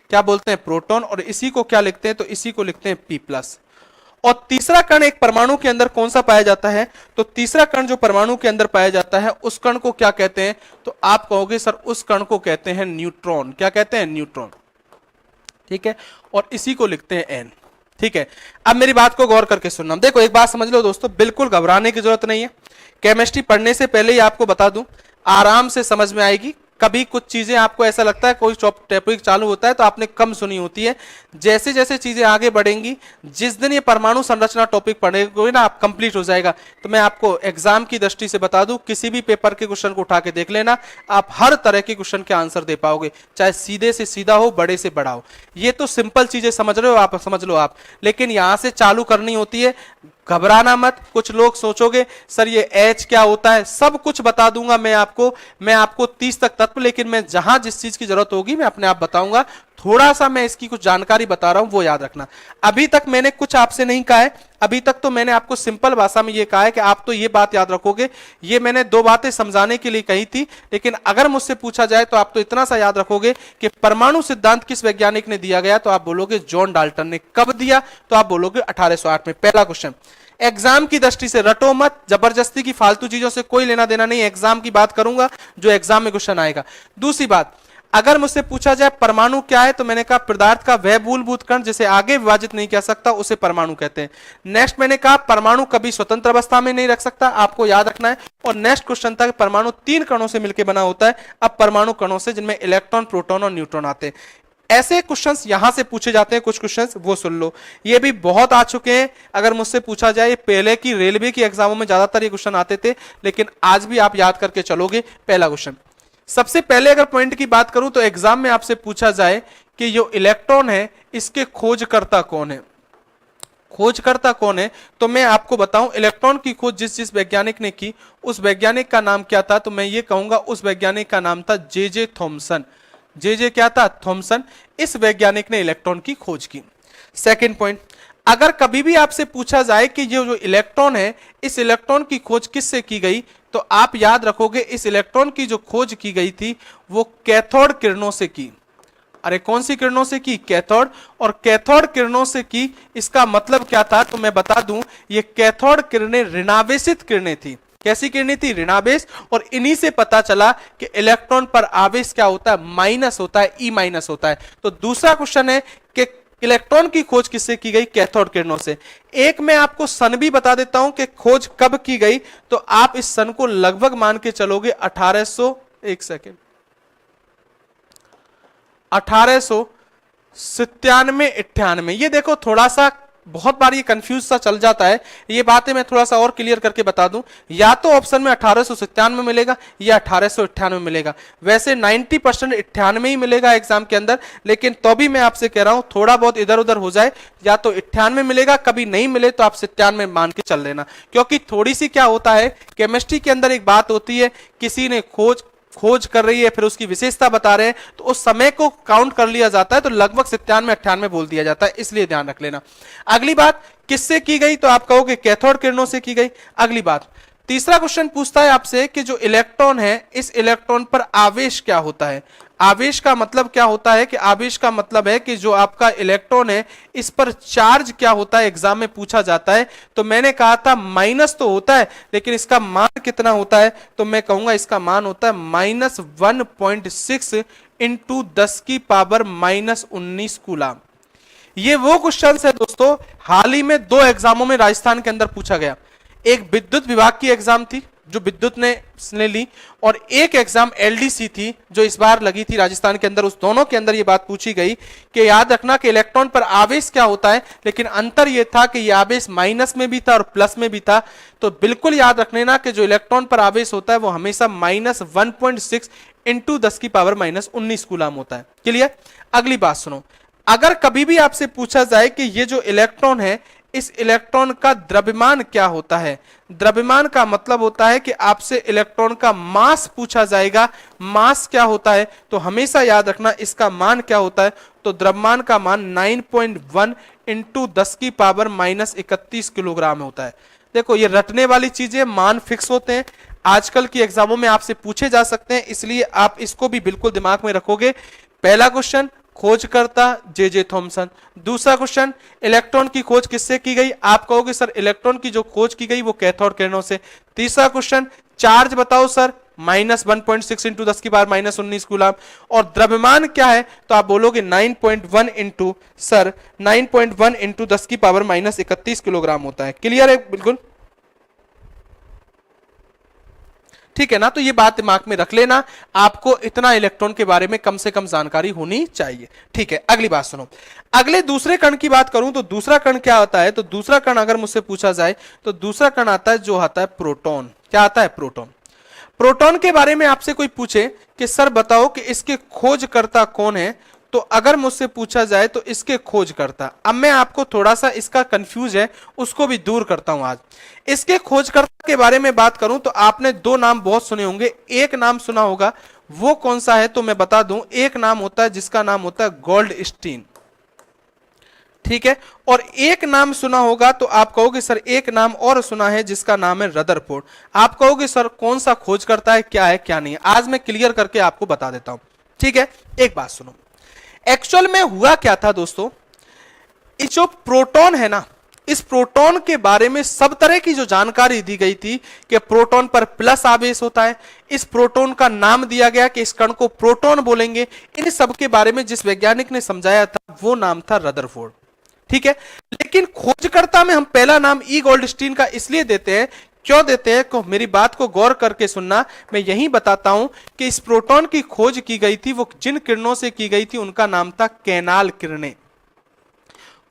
क्या बोलते हैं? प्रोटॉन। और इसी को क्या लिखते हैं? तो इसी को लिखते हैं P+। और तीसरा कण एक परमाणु के अंदर कौन सा पाया जाता है? तो तीसरा कण जो परमाणु के अंदर पाया जाता है, उस कण को क्या कहते हैं? तो आप कहोगे सर उस कण को कहते हैं न्यूट्रॉन। क्या कहते हैं? न्यूट्रॉन, ठीक है। और इसी को लिखते हैं N, ठीक है। अब मेरी बात को गौर करके सुनना। देखो एक बात समझ लो दोस्तों, बिल्कुल घबराने की जरूरत नहीं है। केमिस्ट्री पढ़ने से पहले ही आपको बता दूं, आराम से समझ में आएगी। कभी कुछ चीजें आपको ऐसा लगता है कोई टॉपिक चालू होता है तो आपने कम सुनी होती है, जैसे जैसे चीजें आगे बढ़ेंगी, जिस दिन ये परमाणु संरचना टॉपिक पढ़ेंगे ना आप, कंप्लीट हो जाएगा। तो मैं आपको एग्जाम की दृष्टि से बता दूं, किसी भी पेपर के क्वेश्चन को उठा के देख लेना, आप हर तरह के क्वेश्चन के आंसर दे पाओगे, चाहे सीधे से सीधा हो, बड़े से बड़ा हो। ये तो सिंपल चीजें समझ रहे हो आप, समझ लो आप, लेकिन यहां से चालू करनी होती है। घबराना मत। कुछ लोग सोचोगे सर ये H क्या होता है, सब कुछ बता दूंगा मैं आपको 30 तक तत्व, लेकिन मैं जहां जिस चीज की जरूरत होगी मैं अपने आप बताऊंगा। थोड़ा सा मैं इसकी कुछ जानकारी बता रहा हूं, वो याद रखना। अभी तक मैंने कुछ आपसे नहीं कहा है, अभी तक तो मैंने आपको सिंपल भाषा में ये कहा है कि आप तो ये बात याद रखोगे। ये मैंने 2 बातें समझाने के लिए कही थी, लेकिन अगर मुझसे पूछा जाए तो आप तो इतना सा याद रखोगे कि परमाणु सिद्धांत किस वैज्ञानिक ने दिया गया, तो आप बोलोगे जॉन डाल्टन ने। कब दिया? तो आप बोलोगे 1808 में। पहला क्वेश्चन। एग्जाम की दृष्टि से रटो मत, जबरदस्ती की फालतू चीजों से कोई लेना देना नहीं। एग्जाम की बात करूंगा जो एग्जाम में क्वेश्चन आएगा। दूसरी बात, अगर मुझसे पूछा जाए परमाणु क्या है, तो मैंने कहा पदार्थ का वह मूलभूत कण जिसे आगे विभाजित नहीं किया सकता, उसे परमाणु कहते हैं। नेक्स्ट मैंने कहा परमाणु कभी स्वतंत्र अवस्था में नहीं रख सकता, आपको याद रखना है। और नेक्स्ट क्वेश्चन था कि परमाणु 3 कणों से मिलकर बना होता है। अब परमाणु कणों से, जिनमें इलेक्ट्रॉन, प्रोटॉन और न्यूट्रॉन आते हैं। ऐसे क्वेश्चंस यहां से पूछे जाते हैं, कुछ क्वेश्चंस वो सुन लो। ये भी बहुत आ चुके हैं। अगर मुझसे पूछा जाए, पहले की रेलवे की एग्जामों में ज्यादातर ये क्वेश्चन आते थे, लेकिन आज भी आप याद करके चलोगे। पहला क्वेश्चन, सबसे पहले अगर पॉइंट की बात करूं तो एग्जाम में आपसे पूछा जाए कि जो इलेक्ट्रॉन है इसके खोजकर्ता कौन है। खोजकर्ता कौन है, तो मैं आपको बताऊं, इलेक्ट्रॉन की खोज जिस वैज्ञानिक ने की, उस वैज्ञानिक का नाम क्या था, तो मैं ये कहूंगा उस वैज्ञानिक का नाम था जे थॉमसन। जे क्या था? थॉमसन। इस वैज्ञानिक ने इलेक्ट्रॉन की खोज की। सेकंड पॉइंट, अगर कभी भी आपसे पूछा जाए कि जो इलेक्ट्रॉन है, इस इलेक्ट्रॉन की खोज किससे की गई, तो आप याद रखोगे इस इलेक्ट्रॉन की जो खोज की गई थी वो कैथोड किरणों से की। अरे कौन सी किरणों से की? कैथोड। और कैथोड किरणों से की, इसका मतलब क्या था, तो मैं बता दूं, ये कैथोड किरणें ऋणावेशित किरणें थी। कैसी किरणें थी? ऋणावेश। और इन्हीं से पता चला कि इलेक्ट्रॉन पर आवेश क्या होता है? माइनस होता है, ई माइनस होता है। तो दूसरा क्वेश्चन है कि इलेक्ट्रॉन की खोज किससे की गई? कैथोड किरणों से। एक मैं आपको सन भी बता देता हूं कि खोज कब की गई, तो आप इस सन को लगभग मान के चलोगे 1897 98। ये देखो थोड़ा सा बहुत बार ये कंफ्यूज सा चल जाता है, ये बातें मैं थोड़ा सा और क्लियर करके बता दूं। या तो ऑप्शन में 1897 मिलेगा या 1898 मिलेगा। वैसे 90% 98 ही मिलेगा एग्जाम के अंदर, लेकिन तो भी मैं आपसे कह रहा हूं थोड़ा बहुत इधर उधर हो जाए, या तो 98 मिलेगा, कभी नहीं मिले तो आप 97 मान के चल लेना। क्योंकि थोड़ी सी क्या होता है, केमिस्ट्री के अंदर एक बात होती है, किसी ने खोज कर रही है, फिर उसकी विशेषता बता रहे हैं, तो उस समय को काउंट कर लिया जाता है, तो लगभग 97 98 बोल दिया जाता है, इसलिए ध्यान रख लेना। अगली बात किससे की गई, तो आप कहोगे कैथोड किरणों से की गई। अगली बात, तीसरा क्वेश्चन पूछता है आपसे कि जो इलेक्ट्रॉन है, इस इलेक्ट्रॉन पर आवेश क्या होता है? आवेश का मतलब क्या होता है? कि आवेश का मतलब है कि जो आपका इलेक्ट्रॉन है, इस पर चार्ज क्या होता है, एग्जाम में पूछा जाता है। तो मैंने कहा था माइनस तो होता है, लेकिन इसका मान कितना होता है? तो मैं कहूंगा इसका मान होता है -1.6 इंटू 10⁻⁻19 कूलाम। ये वो क्वेश्चन है दोस्तों, हाल ही में 2 एग्जामों में राजस्थान के अंदर पूछा गया। एक विद्युत विभाग की एग्जाम थी जो विद्युत ने ली, और एक एग्जाम एलडीसी थी जो इस बार लगी थी राजस्थान के अंदर। उस दोनों के अंदर ये बात पूछी गई कि याद रखना कि इलेक्ट्रॉन पर आवेश क्या होता है, लेकिन अंतर ये था कि यह आवेश माइनस में भी था और प्लस में भी था। तो बिल्कुल याद रखने ना कि जो इलेक्ट्रॉन पर आवेश होता है वो हमेशा -1.6 इंटू 10⁻⁻19 कूलाम होता है। क्लियर? अगली बात सुनो, अगर कभी भी आपसे पूछा जाए कि ये जो इलेक्ट्रॉन है, इस इलेक्ट्रॉन का द्रव्यमान क्या होता है? द्रव्यमान का मतलब होता है कि आपसे इलेक्ट्रॉन का मास पूछा जाएगा। मास क्या होता है? तो हमेशा याद रखना इसका मान क्या होता है। तो द्रव्यमान का मान 9.1 इंटू 10⁻31 किलोग्राम होता है। देखो ये रटने वाली चीजें, मान फिक्स होते हैं, आजकल की एग्जामों में आपसे पूछे जा सकते हैं, इसलिए आप इसको भी बिल्कुल दिमाग में रखोगे। पहला क्वेश्चन, खोजकर्ता जे थॉमसन। दूसरा क्वेश्चन, इलेक्ट्रॉन की खोज किससे की गई? आप कहोगे सर इलेक्ट्रॉन की जो खोज की गई वो कैथोड किरणों से। तीसरा क्वेश्चन, चार्ज बताओ सर, -1.6 इंटू 10⁻⁻19 कूलाम। और द्रव्यमान क्या है? तो आप बोलोगे 9.1 इंटू 10⁻31 किलोग्राम होता है। क्लियर है? बिल्कुल ठीक है ना। तो ये बात दिमाग में रख लेना, आपको इतना इलेक्ट्रॉन के बारे में कम से कम जानकारी होनी चाहिए। ठीक है, अगली बात सुनो। अगले दूसरे कण की बात करूं तो दूसरा कण क्या आता है? तो दूसरा कण अगर मुझसे पूछा जाए तो दूसरा कण आता है जो आता है प्रोटॉन। क्या आता है? प्रोटॉन। प्रोटॉन के बारे में आपसे कोई पूछे कि सर बताओ कि इसके खोजकर्ता कौन है, तो अगर मुझसे पूछा जाए तो इसके खोजकर्ता, अब मैं आपको थोड़ा सा इसका कंफ्यूज है उसको भी दूर करता हूं आज। इसके खोजकर्ता के बारे में बात करूं तो आपने 2 नाम बहुत सुने होंगे। एक नाम सुना होगा, वो कौन सा है तो मैं बता दूं, एक नाम होता है जिसका नाम होता है गोल्डस्टीन। ठीक है, और एक नाम सुना होगा तो आप कहोगे सर एक नाम और सुना है जिसका नाम है रदरफोर्ड। आप कहोगे सर कौन सा खोज करता है, क्या है क्या नहीं है, आज मैं क्लियर करके आपको बता देता हूं। ठीक है, एक बात सुनो, एक्चुअल में हुआ क्या था दोस्तों, इस जो प्रोटॉन है ना, इस प्रोटॉन के बारे में सब तरह की जो जानकारी दी गई थी कि प्रोटॉन पर प्लस आवेश होता है, इस प्रोटॉन का नाम दिया गया कि इस कण को प्रोटॉन बोलेंगे, इन सब के बारे में जिस वैज्ञानिक ने समझाया था वो नाम था रदरफोर्ड। ठीक है, लेकिन खोजकर्ता में हम पहला नाम ई गोल्डस्टीन का इसलिए देते हैं, क्यों देते हैं को मेरी बात को गौर करके सुनना, मैं यही बताता हूं कि इस प्रोटॉन की खोज की गई थी, वो जिन किरणों से की गई थी उनका नाम था कैनाल किरणें।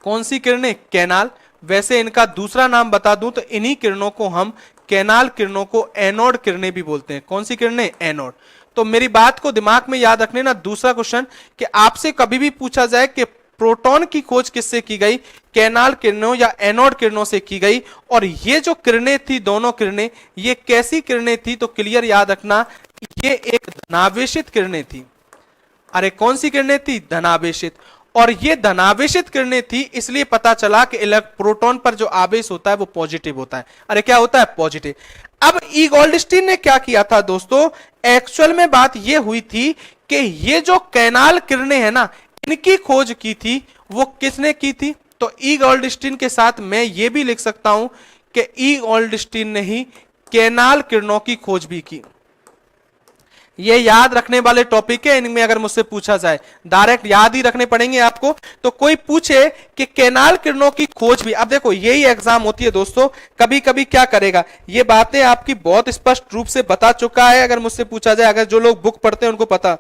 कौन सी किरणें? कैनाल। वैसे इनका दूसरा नाम बता दूं तो इन्हीं किरणों को हम, कैनाल किरणों को एनोड किरणें भी बोलते हैं। कौन सी किरणें? एनोड। तो मेरी बात को दिमाग में याद रखने ना, दूसरा क्वेश्चन कि आपसे कभी भी पूछा जाए कि प्रोटॉन की खोज किससे की गई, कैनाल किरणों या एनोड किरणों से की गई, और ये जो किरणें थी, दोनों किरणें, ये कैसी किरणें थी, तो क्लियर याद रखना, ये एक धनावेशित किरणें थी। अरे कौन सी किरणें थी? धनावेशित। और ये धनावेशित किरणें थी, इसलिए पता चला कि प्रोटॉन पर जो आवेश होता है वो पॉजिटिव होता है। अरे क्या होता है? पॉजिटिव। अब ई गोल्डस्टीन ने क्या किया था दोस्तों, एक्चुअल में बात ये हुई थी कि ये जो कैनाल किरणें हैं ना, इनकी खोज की थी, वो किसने की थी? तो ई गोल्डस्टीन के साथ मैं ये भी लिख सकता हूं कि ई गोल्डस्टीन ने ही केनाल किरणों की खोज भी की। ये याद रखने वाले टॉपिक है, इनमें अगर मुझसे पूछा जाए डायरेक्ट याद ही रखने पड़ेंगे आपको। तो कोई पूछे कि केनाल किरणों की खोज भी, अब देखो यही एग्जाम होती है दोस्तों, कभी कभी क्या करेगा, ये बातें आपकी बहुत स्पष्ट रूप से बता चुका है अगर मुझसे पूछा जाए, अगर जो लोग बुक पढ़ते हैं उनको पता।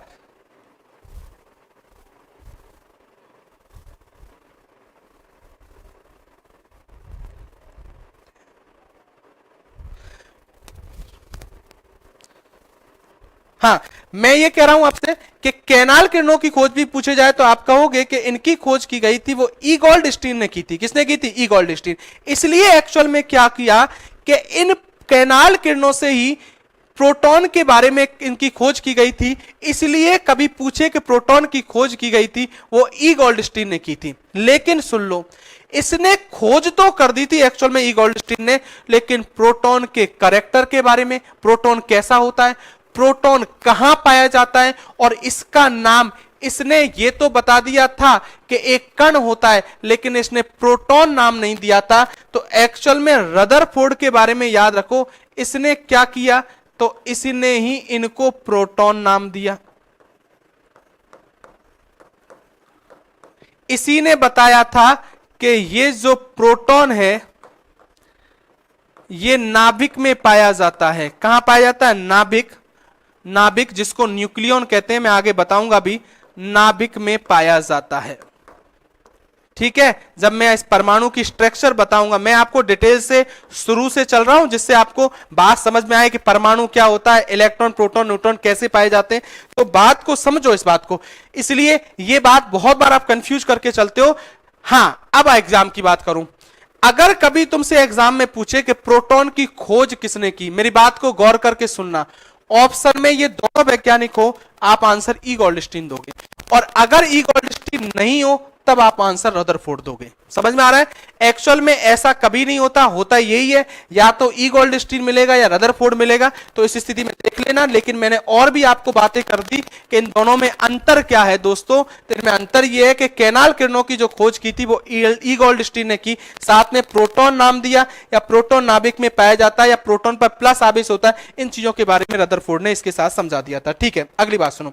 हाँ, मैं ये कह रहा हूं आपसे कि केनाल किरणों की खोज भी पूछे जाए तो आप कहोगे कि इनकी खोज की गई थी वो ई गोल्डस्टीन ने की थी। किसने की थी? ई गोल्डस्टीन। इसलिए एक्चुअल में क्या किया कि इन केनाल किरणों से ही प्रोटॉन के बारे में इनकी खोज की गई थी। इसलिए कभी पूछे कि प्रोटॉन की खोज की गई थी वो ई गोल्डस्टीन ने की थी। लेकिन सुन लो, इसने खोज तो कर दी थी एक्चुअल में ई गोल्डस्टीन ने, लेकिन प्रोटॉन के कैरेक्टर के बारे में, प्रोटॉन कैसा होता है, प्रोटॉन कहां पाया जाता है, और इसका नाम इसने ये तो बता दिया था कि एक कण होता है, लेकिन इसने प्रोटॉन नाम नहीं दिया था। तो एक्चुअल में रदरफोर्ड के बारे में याद रखो, इसने क्या किया, तो इसने ही इनको प्रोटॉन नाम दिया। इसी ने बताया था कि ये जो प्रोटॉन है ये नाभिक में पाया जाता है। कहां पाया जाता है? नाभिक। नाभिक जिसको न्यूक्लियन कहते हैं, मैं आगे बताऊंगा भी, नाभिक में पाया जाता है। ठीक है, जब मैं इस परमाणु की स्ट्रक्चर बताऊंगा, मैं आपको डिटेल से शुरू से चल रहा हूं जिससे आपको बात समझ में आए कि परमाणु क्या होता है, इलेक्ट्रॉन प्रोटॉन न्यूट्रॉन कैसे पाए जाते हैं। तो बात को समझो इस बात को, इसलिए ये बात बहुत बार आप कंफ्यूज करके चलते हो। हां, अब एग्जाम की बात करूं, अगर कभी तुमसे एग्जाम में पूछे कि प्रोटॉन की खोज किसने की, मेरी बात को गौर करके सुनना, ऑप्शन में ये दोनों वैज्ञानिक हो, आप आंसर ई गोल्डस्टीन दोगे, और अगर ई गोल्डस्टीन नहीं हो तब आप आंसर रदरफोर्ड दोगे। समझ में आ रहा है? एक्चुअल में ऐसा कभी नहीं होता, होता यही है, या तो ई गोल्डस्टीन मिलेगा या रदरफोर्ड मिलेगा। तो इस स्थिति में देख लेना, लेकिन मैंने और भी आपको बातें कर दी कि इन दोनों में अंतर क्या है दोस्तों। तो इनमें अंतर यह है कि केनाल किरणों की जो खोज की थी वो ई गोल्डस्टीन ने की, साथ में प्रोटॉन नाम दिया, या प्रोटॉन नाभिक में पाया जाता है, या प्रोटॉन पर प्लस आवेश होता है, इन चीजों के बारे में रदरफोर्ड ने इसके साथ समझा दिया था। ठीक है, अगली बात सुनो,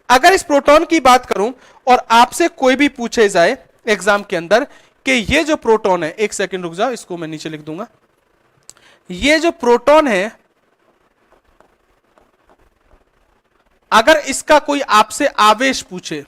अगर इस प्रोटॉन की बात करूं और आपसे कोई भी पूछे जाए एग्जाम के अंदर कि ये जो प्रोटॉन है, एक सेकंड रुक जाओ, इसको मैं नीचे लिख दूंगा, ये जो प्रोटॉन है, अगर इसका कोई आपसे आवेश पूछे,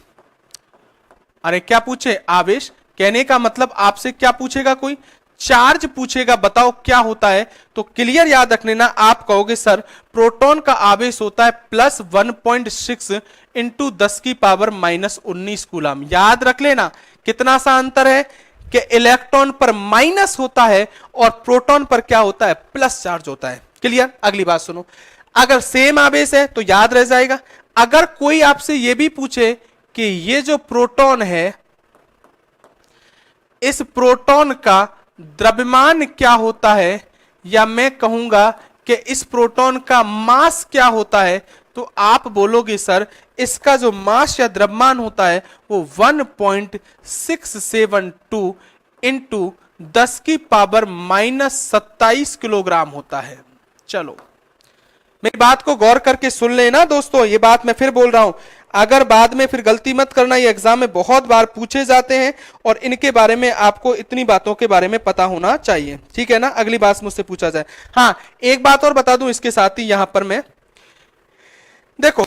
अरे क्या पूछे? आवेश। कहने का मतलब आपसे क्या पूछेगा? कोई चार्ज पूछेगा, बताओ क्या होता है। तो क्लियर याद रख लेना, आप कहोगे सर प्रोटॉन का आवेश होता है प्लस 1.6 इंटू 10 की पावर माइनस 19 कूलम। याद रख लेना कितना सा अंतर है कि इलेक्ट्रॉन पर माइनस होता है और प्रोटॉन पर क्या होता है? प्लस चार्ज होता है। क्लियर? अगली बात सुनो, अगर सेम आवेश है तो याद रह जाएगा। अगर कोई आपसे यह भी पूछे कि ये जो प्रोटॉन है, इस प्रोटॉन का द्रव्यमान क्या होता है, या मैं कहूंगा कि इस प्रोटॉन का मास क्या होता है, तो आप बोलोगे सर इसका जो मास या द्रव्यमान होता है वो 1.672 इंटू 10 की पावर माइनस 27 किलोग्राम होता है। चलो मेरी बात को गौर करके सुन लेना दोस्तों, ये बात मैं फिर बोल रहा हूं, अगर बाद में फिर गलती मत करना, ये एग्जाम में बहुत बार पूछे जाते हैं और इनके बारे में आपको इतनी बातों के बारे में पता होना चाहिए। ठीक है ना? अगली बात मुझसे पूछा जाए। हाँ, एक बात और बता दूं इसके साथ ही, यहां पर मैं देखो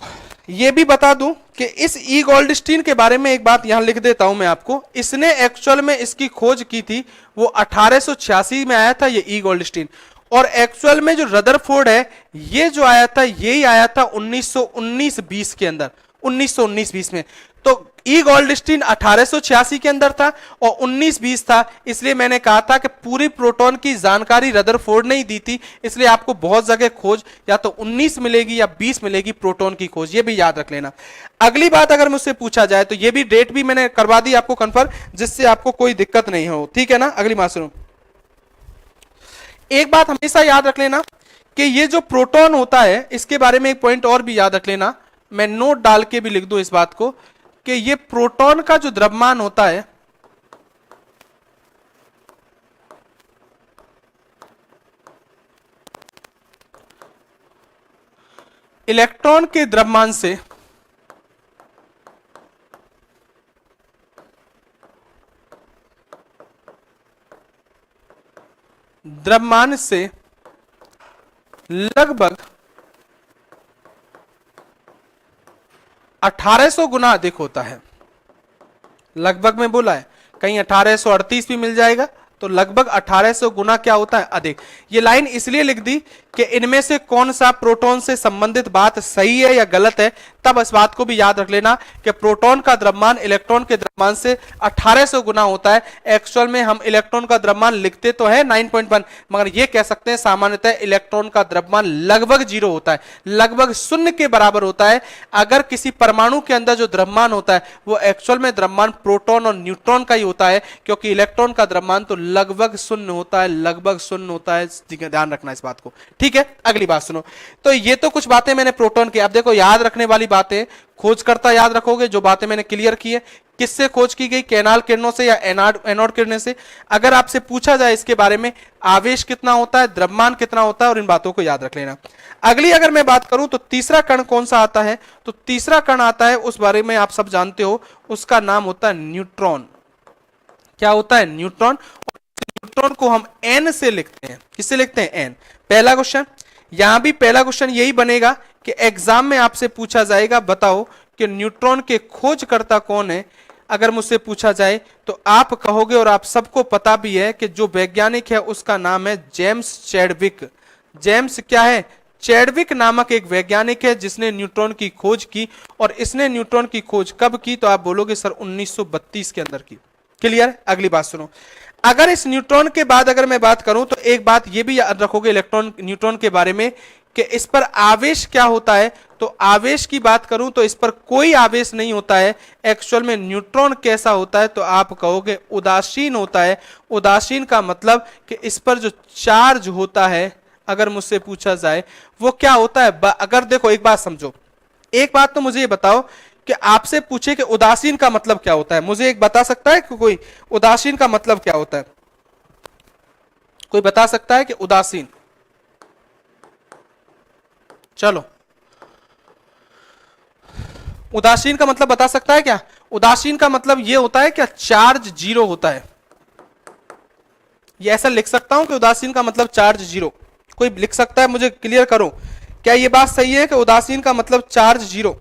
ये भी बता दूं कि इस ई गोल्डस्टीन के बारे में एक बात यहां लिख देता हूं मैं आपको। इसने एक्चुअल में इसकी खोज की थी वो 1886 में आया था ये ई गोल्डस्टीन, और एक्चुअल में जो रदरफोर्ड है ये जो आया था यही आया था 1919-20 के अंदर, 1919-20 में। तो ई गोल्डस्टीन 1886 के अंदर था और 1920 था, इसलिए मैंने कहा था कि पूरी प्रोटॉन की जानकारी रदरफोर्ड ने ही दी थी, इसलिए आपको बहुत जगह खोज या तो 19 मिलेगी या 20 मिलेगी प्रोटॉन की खोज, ये भी याद रख लेना। अगली बात अगर मुझसे पूछा जाए तो ये भी डेट भी मैंने करवा दी आपको कंफर्म, जिससे आपको कोई दिक्कत नहीं हो। ठीक है ना? अगली बात सुनो, एक बात हमेशा याद रख लेना कि ये जो प्रोटॉन होता है इसके बारे में एक पॉइंट और भी याद रख लेना, मैं नोट डाल के भी लिख दूं इस बात को कि ये प्रोटॉन का जो द्रव्यमान होता है इलेक्ट्रॉन के द्रव्यमान से लगभग 1800 गुना अधिक होता है। लगभग में बोला है, कहीं 1838 भी मिल जाएगा, तो लगभग 1800 गुना क्या होता है, अधिक। ये लाइन इसलिए लिख दी कि इनमें से कौन सा प्रोटॉन से संबंधित बात सही है या गलत है, तब इस बात को भी याद रख लेना कि प्रोटॉन का द्रव्यमान इलेक्ट्रॉन के द्रव्यमान से 1800 गुना होता है। एक्चुअल में हम इलेक्ट्रॉन का द्रव्यमान लिखते तो है 9.1, मगर ये कह सकते हैं सामान्यतः इलेक्ट्रॉन का द्रव्यमान लगभग 0 होता है, लगभग शून्य के बराबर होता है। अगर किसी परमाणु के अंदर जो द्रव्यमान होता है वो एक्चुअल में द्रव्यमान प्रोटॉन और न्यूट्रॉन का ही होता है, क्योंकि इलेक्ट्रॉन का द्रव्यमान तो लगभग शून्य होता है, लगभग शून्य होता है। ध्यान रखना इस बात को, ठीक है। अगली बात सुनो, तो ये तो कुछ बातें मैंने प्रोटॉन की, अब देखो याद रखने वाली बातें, खोजकर्ता याद रखोगे जो बातें मैंने क्लियर की है। किससे खोज की गई, कैनाल किरणों से या एनोड किरणों से। अगर आपसे पूछा जाए इसके बारे में, आवेश कितना होता है, द्रव्यमान कितना होता है, और इन बातों को याद रख लेना। अगली अगर मैं बात करूं तो तीसरा कण कौन सा आता है, तो तीसरा कण आता है, उस बारे में आप सब जानते हो, उसका नाम होता है न्यूट्रॉन। क्या होता है, न्यूट्रॉन। न्यूट्रॉन को हम एन से लिखते हैं, किससे लिखते हैं, एन। पहला क्वेश्चन, यहां भी पहला क्वेश्चन यही बनेगा कि एग्जाम में आपसे पूछा जाएगा, बताओ कि न्यूट्रॉन के खोजकर्ता कौन है। अगर मुझसे पूछा जाए तो आप कहोगे, और आप सबको पता भी है कि जो वैज्ञानिक है उसका नाम है जेम्स चैडविक। जेम्स क्या है, चैडविक नामक एक वैज्ञानिक है जिसने न्यूट्रॉन की खोज की, और इसने न्यूट्रॉन की खोज कब की, तो आप बोलोगे सर 1932 के अंदर की। क्लियर। अगली बात सुनो, अगर इस न्यूट्रॉन के बाद अगर मैं बात करूं तो एक बात ये भी याद रखोगे इलेक्ट्रॉन न्यूट्रॉन के बारे में कि इस पर आवेश क्या होता है, तो आवेश की बात करूं तो इस पर कोई आवेश नहीं होता है। एक्चुअल में न्यूट्रॉन कैसा होता है, तो आप कहोगे उदासीन होता है। उदासीन का मतलब कि इस पर जो चार्ज होता है, अगर मुझसे पूछा जाए वो क्या होता है। अगर देखो एक बात समझो, एक बात तो मुझे ये बताओ कि आपसे पूछे कि उदासीन का मतलब क्या होता है, मुझे एक बता सकता है कि कोई उदासीन का मतलब क्या होता है, कोई बता सकता है कि उदासीन, चलो उदासीन का मतलब बता सकता है क्या। उदासीन का मतलब यह होता है क्या, चार्ज जीरो होता है। ये ऐसा लिख सकता हूं कि उदासीन का मतलब चार्ज जीरो, कोई लिख सकता है, मुझे क्लियर करो, क्या यह बात सही है कि उदासीन का मतलब चार्ज जीरो।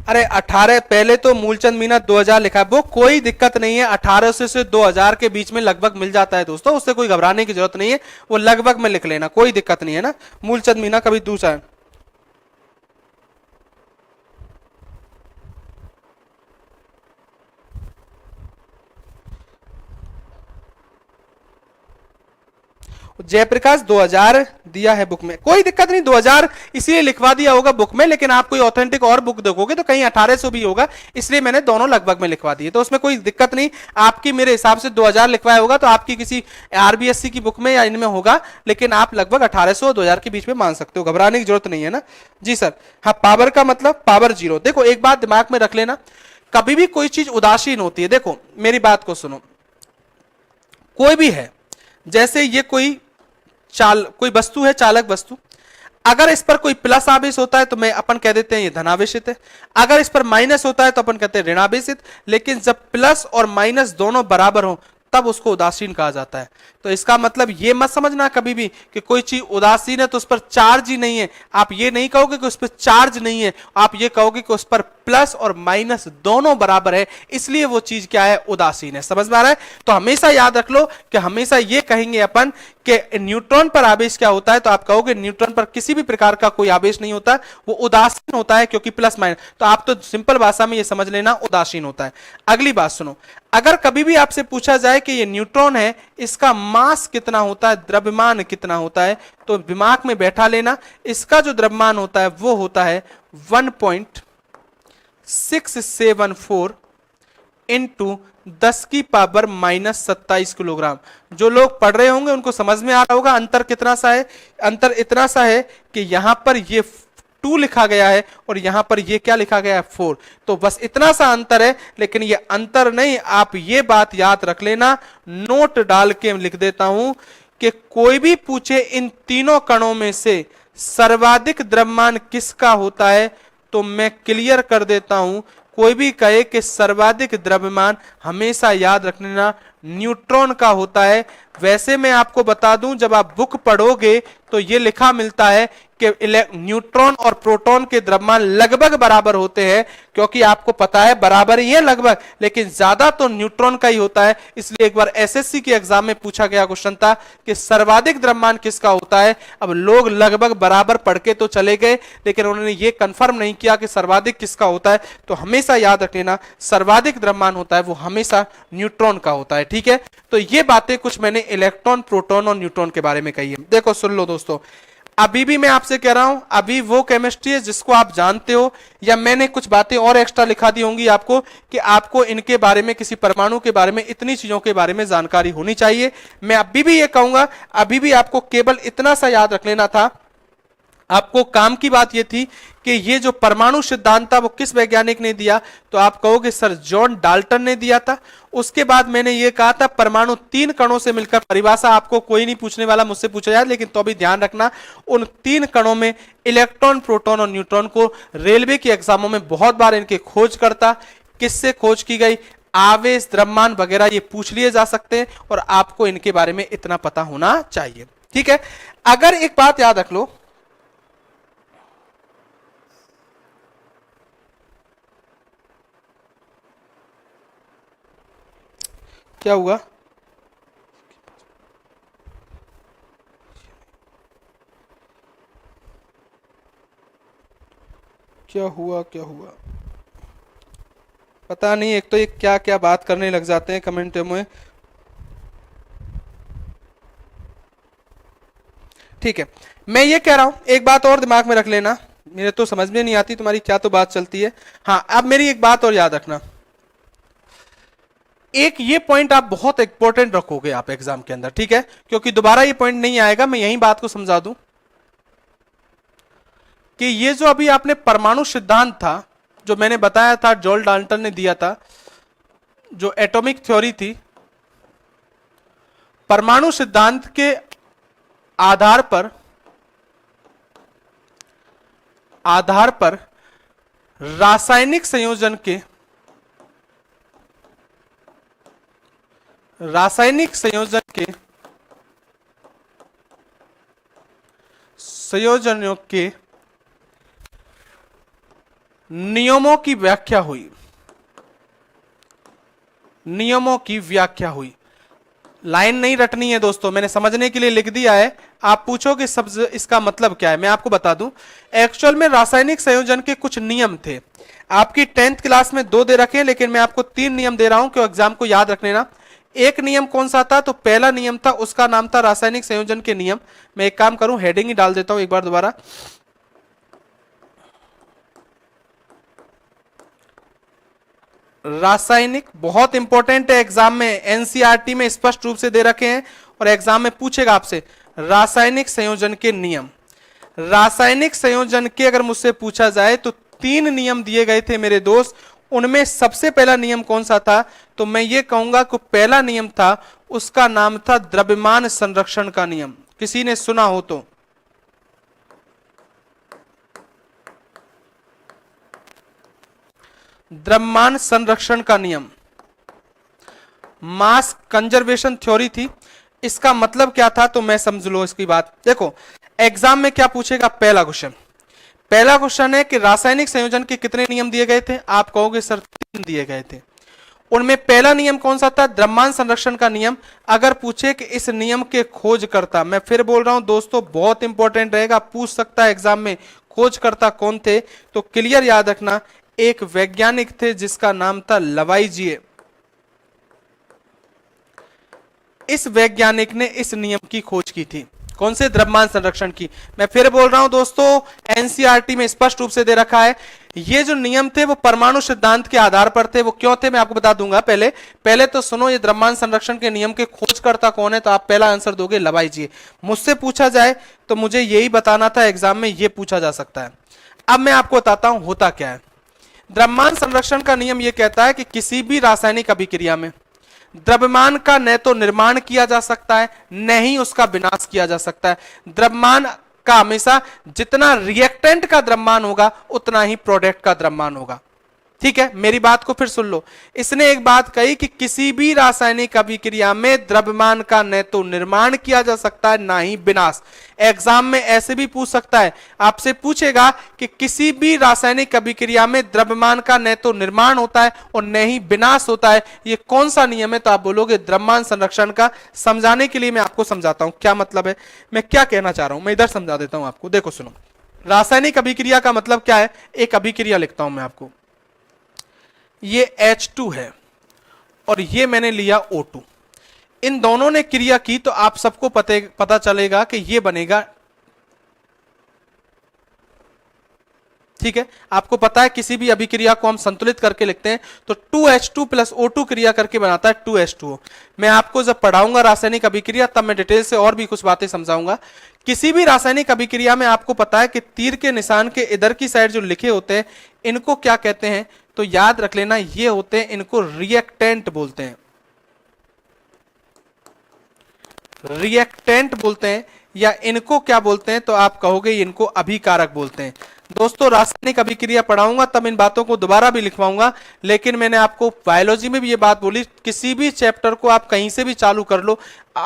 अरे 18 पहले तो मूलचंद मीना 2000 लिखा है, वो कोई दिक्कत नहीं है, 1800 से 2000 के बीच में लगभग मिल जाता है दोस्तों, उससे कोई घबराने की जरूरत नहीं है, वो लगभग में लिख लेना, कोई दिक्कत नहीं है ना। मूलचंद मीना कभी दूसरा है। जयप्रकाश 2000 दिया है बुक में, कोई दिक्कत नहीं, 2000 इसलिए लिखवा दिया होगा बुक में, लेकिन आप कोई ऑथेंटिक और बुक देखोगे तो कहीं 1800 भी होगा, इसलिए मैंने दोनों लगभग में लिखवा दिए, तो उसमें कोई दिक्कत नहीं। आपकी मेरे हिसाब से 2000 लिखवाया होगा तो आपकी किसी आरबीएससी की बुक में या इनमें होगा, लेकिन आप लगभग 1800 और 2000 के बीच में मान सकते हो, घबराने की जरूरत नहीं है ना जी सर। हाँ, पावर का मतलब पावर जीरो। देखो एक बात दिमाग में रख लेना, कभी भी कोई चीज उदासीन होती है, देखो मेरी बात को सुनो, कोई भी है, जैसे ये कोई वस्तु है, चालक वस्तु, अगर इस पर कोई प्लस आवेश होता है तो मैं अपन कह देते हैं ये धनावेशित है, अगर इस पर माइनस होता है तो अपन कहते हैं ऋणावेशित, लेकिन जब प्लस और माइनस दोनों बराबर हो तब उसको उदासीन कहा जाता है। तो इसका मतलब ये मत समझना कभी भी कि कोई चीज उदासीन है तो उस पर चार्ज ही नहीं है, आप ये नहीं कहोगे कि उस पर चार्ज नहीं है, आप ये कहोगे कि उस पर प्लस और माइनस दोनों बराबर है, इसलिए वो चीज क्या है, उदासीन है। समझ में आ रहा है। तो हमेशा याद रख लो कि हमेशा ये कहेंगे अपन कि न्यूट्रॉन पर आवेश क्या होता है, तो आप कहोगे न्यूट्रॉन पर किसी भी प्रकार का कोई आवेश नहीं होता, वो उदासीन होता है, क्योंकि प्लस माइनस, तो आप तो सिंपल भाषा में ये समझ लेना उदासीन होता है। अगली बात सुनो, अगर कभी भी आपसे पूछा जाए कि ये न्यूट्रॉन है, इसका मास कितना होता है, द्रव्यमान कितना होता है, तो दिमाग में बैठा लेना, इसका जो द्रव्यमान होता है वो होता है 1.674 इंटू 10 की पावर माइनस 27 किलोग्राम। जो लोग पढ़ रहे होंगे उनको समझ में आ रहा होगा अंतर कितना सा है। अंतर इतना सा है कि यहां पर ये 2 लिखा गया है और यहां पर ये क्या लिखा गया है 4। तो बस इतना सा अंतर है, लेकिन ये अंतर नहीं, आप ये बात याद रख लेना, नोट डाल के लिख देता हूं कि कोई भी पूछे इन तीनों कणों में से सर्वाधिक द्रव्यमान किसका होता है, तो मैं क्लियर कर देता हूं, कोई भी कहे कि सर्वाधिक द्रव्यमान, हमेशा याद रखना न्यूट्रॉन का होता है। वैसे मैं आपको बता दूं, जब आप बुक पढ़ोगे तो ये लिखा मिलता है कि न्यूट्रॉन और प्रोटॉन के द्रव्यमान लगभग बराबर होते हैं, क्योंकि आपको पता है बराबर ही है लगभग, लेकिन ज्यादा तो न्यूट्रॉन का ही होता है। इसलिए एक बार एसएससी के एग्जाम में पूछा गया क्वेश्चन था कि सर्वाधिक द्रव्यमान किसका होता है। अब लोग लगभग बराबर पढ़ के तो चले गए, लेकिन उन्होंने ये कंफर्म नहीं किया कि सर्वाधिक किसका होता है। तो हमेशा याद रख लेना, सर्वाधिक द्रव्यमान होता है वो हमेशा न्यूट्रॉन का होता है, ठीक है। तो ये बातें कुछ मैंने इलेक्ट्रॉन, प्रोटॉन और न्यूट्रॉन के बारे में कही है। देखो सुन लो दोस्तों, अभी भी मैं आपसे कह रहा हूं, अभी वो केमिस्ट्री है जिसको आप जानते हो, या मैंने कुछ बातें और एक्स्ट्रा लिखा दी होंगी आपको कि आपको इनके बारे में, किसी परमाणु के बारे में, इतनी चीजों के बारे में जानकारी होनी चाहिए। मैं अभी भी ये कहूंगा, अभी भी आपको केवल इतना सा याद रख लेना था। आपको काम की बात यह थी कि ये जो परमाणु सिद्धांत था वो किस वैज्ञानिक ने दिया, तो आप कहोगे सर जॉन डाल्टन ने दिया था। उसके बाद मैंने ये कहा था परमाणु 3 कणों से मिलकर, परिभाषा आपको कोई नहीं पूछने वाला, मुझसे पूछा जाए, लेकिन तो भी ध्यान रखना उन 3 कणों में इलेक्ट्रॉन, प्रोटॉन और न्यूट्रॉन को रेलवे के एग्जामों में बहुत बार इनके खोज करता। किससे खोज की गई, आवेश, द्रव्यमान वगैरह ये पूछ लिए जा सकते हैं, और आपको इनके बारे में इतना पता होना चाहिए, ठीक है। अगर एक बात याद रख लो, क्या हुआ, क्या हुआ, क्या हुआ पता नहीं। एक तो ये क्या क्या बात करने लग जाते हैं कमेंट में, ठीक है। मैं ये कह रहा हूं, एक बात और दिमाग में रख लेना, मेरे तो समझ में नहीं आती तुम्हारी क्या तो बात चलती है। हाँ, अब मेरी एक बात और याद रखना, एक ये पॉइंट आप बहुत इंपॉर्टेंट रखोगे आप एग्जाम के अंदर, ठीक है, क्योंकि दोबारा ये पॉइंट नहीं आएगा। मैं यही बात को समझा दूं कि ये जो अभी आपने परमाणु सिद्धांत था, जो मैंने बताया था, जॉन डाल्टन ने दिया था, जो एटॉमिक थ्योरी थी, परमाणु सिद्धांत के आधार पर रासायनिक संयोजनों के नियमों की व्याख्या हुई। लाइन नहीं रटनी है दोस्तों, मैंने समझने के लिए लिख दिया है। आप पूछोगे सब इसका मतलब क्या है, मैं आपको बता दूं। एक्चुअल में रासायनिक संयोजन के कुछ नियम थे, आपकी 10th क्लास में 2 दे रखे हैं, लेकिन मैं आपको 3 नियम दे रहा हूं कि एग्जाम को याद रख लेना। एक नियम कौन सा था, तो पहला नियम था, उसका नाम था रासायनिक संयोजन के नियम। मैं एक काम करूं, हेडिंग ही डाल देता हूं एक बार दोबारा। रासायनिक बहुत इंपॉर्टेंट है, एग्जाम में एनसीईआरटी में स्पष्ट रूप से दे रखे हैं, और एग्जाम में पूछेगा आपसे रासायनिक संयोजन के नियम। रासायनिक संयोजन के अगर मुझसे पूछा जाए तो 3 नियम दिए गए थे मेरे दोस्त। उनमें सबसे पहला नियम कौन सा था, तो मैं ये कहूंगा कि पहला नियम था, उसका नाम था द्रव्यमान संरक्षण का नियम। किसी ने सुना हो तो, द्रव्यमान संरक्षण का नियम, मास कंजर्वेशन थ्योरी थी। इसका मतलब क्या था, तो मैं समझ लो इसकी बात। देखो एग्जाम में क्या पूछेगा, पहला क्वेश्चन है कि रासायनिक संयोजन के कितने नियम दिए गए थे, आप कहोगे सर 3 दिए गए थे। उनमें पहला नियम कौन सा था, द्रव्यमान संरक्षण का नियम। अगर पूछे कि इस नियम के खोजकर्ता, मैं फिर बोल रहा हूं दोस्तों, बहुत इंपॉर्टेंट रहेगा, पूछ सकता है एग्जाम में, खोजकर्ता कौन थे, तो क्लियर याद रखना, एक वैज्ञानिक थे जिसका नाम था लवाइजिए। इस वैज्ञानिक ने इस नियम की खोज की थी, कौन से, द्रव्यमान संरक्षण की। मैं फिर बोल रहा हूं दोस्तों, एनसीईआरटी में स्पष्ट रूप से दे रखा है। ये जो नियम थे वो परमाणु सिद्धांत के आधार पर थे। वो क्यों थे मैं आपको बता दूंगा। पहले तो सुनो, ये द्रव्यमान संरक्षण के नियम के खोजकर्ता कौन है, तो आप पहला आंसर दोगे लवाइजिए। मुझसे पूछा जाए तो मुझे यही बताना था, एग्जाम में ये पूछा जा सकता है। अब मैं आपको बताता हूं होता क्या है। द्रव्यमान संरक्षण का नियम यह कहता है कि किसी भी रासायनिक अभिक्रिया में द्रव्यमान का न तो निर्माण किया जा सकता है न ही उसका विनाश किया जा सकता है। द्रव्यमान का हमेशा जितना रिएक्टेंट का द्रव्यमान होगा उतना ही प्रोडक्ट का द्रव्यमान होगा। ठीक है, मेरी बात को फिर सुन लो। इसने एक बात कही कि किसी भी रासायनिक अभिक्रिया में द्रव्यमान का न तो निर्माण किया जा सकता है ना ही विनाश। एग्जाम में ऐसे भी पूछ सकता है, आपसे पूछेगा कि किसी भी रासायनिक अभिक्रिया में द्रव्यमान का न तो निर्माण होता है और न ही विनाश होता है, ये कौन सा नियम है? तो आप बोलोगे द्रव्यमान संरक्षण का। समझाने के लिए मैं आपको समझाता हूं क्या मतलब है, मैं क्या कहना चाह रहा हूं। मैं इधर समझा देता हूं आपको। देखो सुनो, रासायनिक अभिक्रिया का मतलब क्या है। एक अभिक्रिया लिखता हूं मैं आपको, ये H2 है और ये मैंने लिया O2। इन दोनों ने क्रिया की तो आप सबको पता चलेगा कि ये बनेगा। ठीक है, आपको पता है किसी भी अभिक्रिया को हम संतुलित करके लिखते हैं तो 2H2 प्लस O2 क्रिया करके बनाता है 2H2O। मैं आपको जब पढ़ाऊंगा रासायनिक अभिक्रिया तब मैं डिटेल से और भी कुछ बातें समझाऊंगा। किसी भी रासायनिक अभिक्रिया में आपको पता है कि तीर के निशान के इधर की साइड जो लिखे होते हैं इनको क्या कहते हैं? तो याद रख लेना, ये होते हैं, इनको रिएक्टेंट बोलते हैं। रिएक्टेंट बोलते हैं या इनको क्या बोलते हैं? तो आप कहोगे इनको अभिकारक बोलते हैं। दोस्तों रासायनिक अभिक्रिया पढ़ाऊंगा तब इन बातों को दोबारा भी लिखवाऊंगा, लेकिन मैंने आपको बायोलॉजी में भी ये बात बोली, किसी भी चैप्टर को आप कहीं से भी चालू कर लो,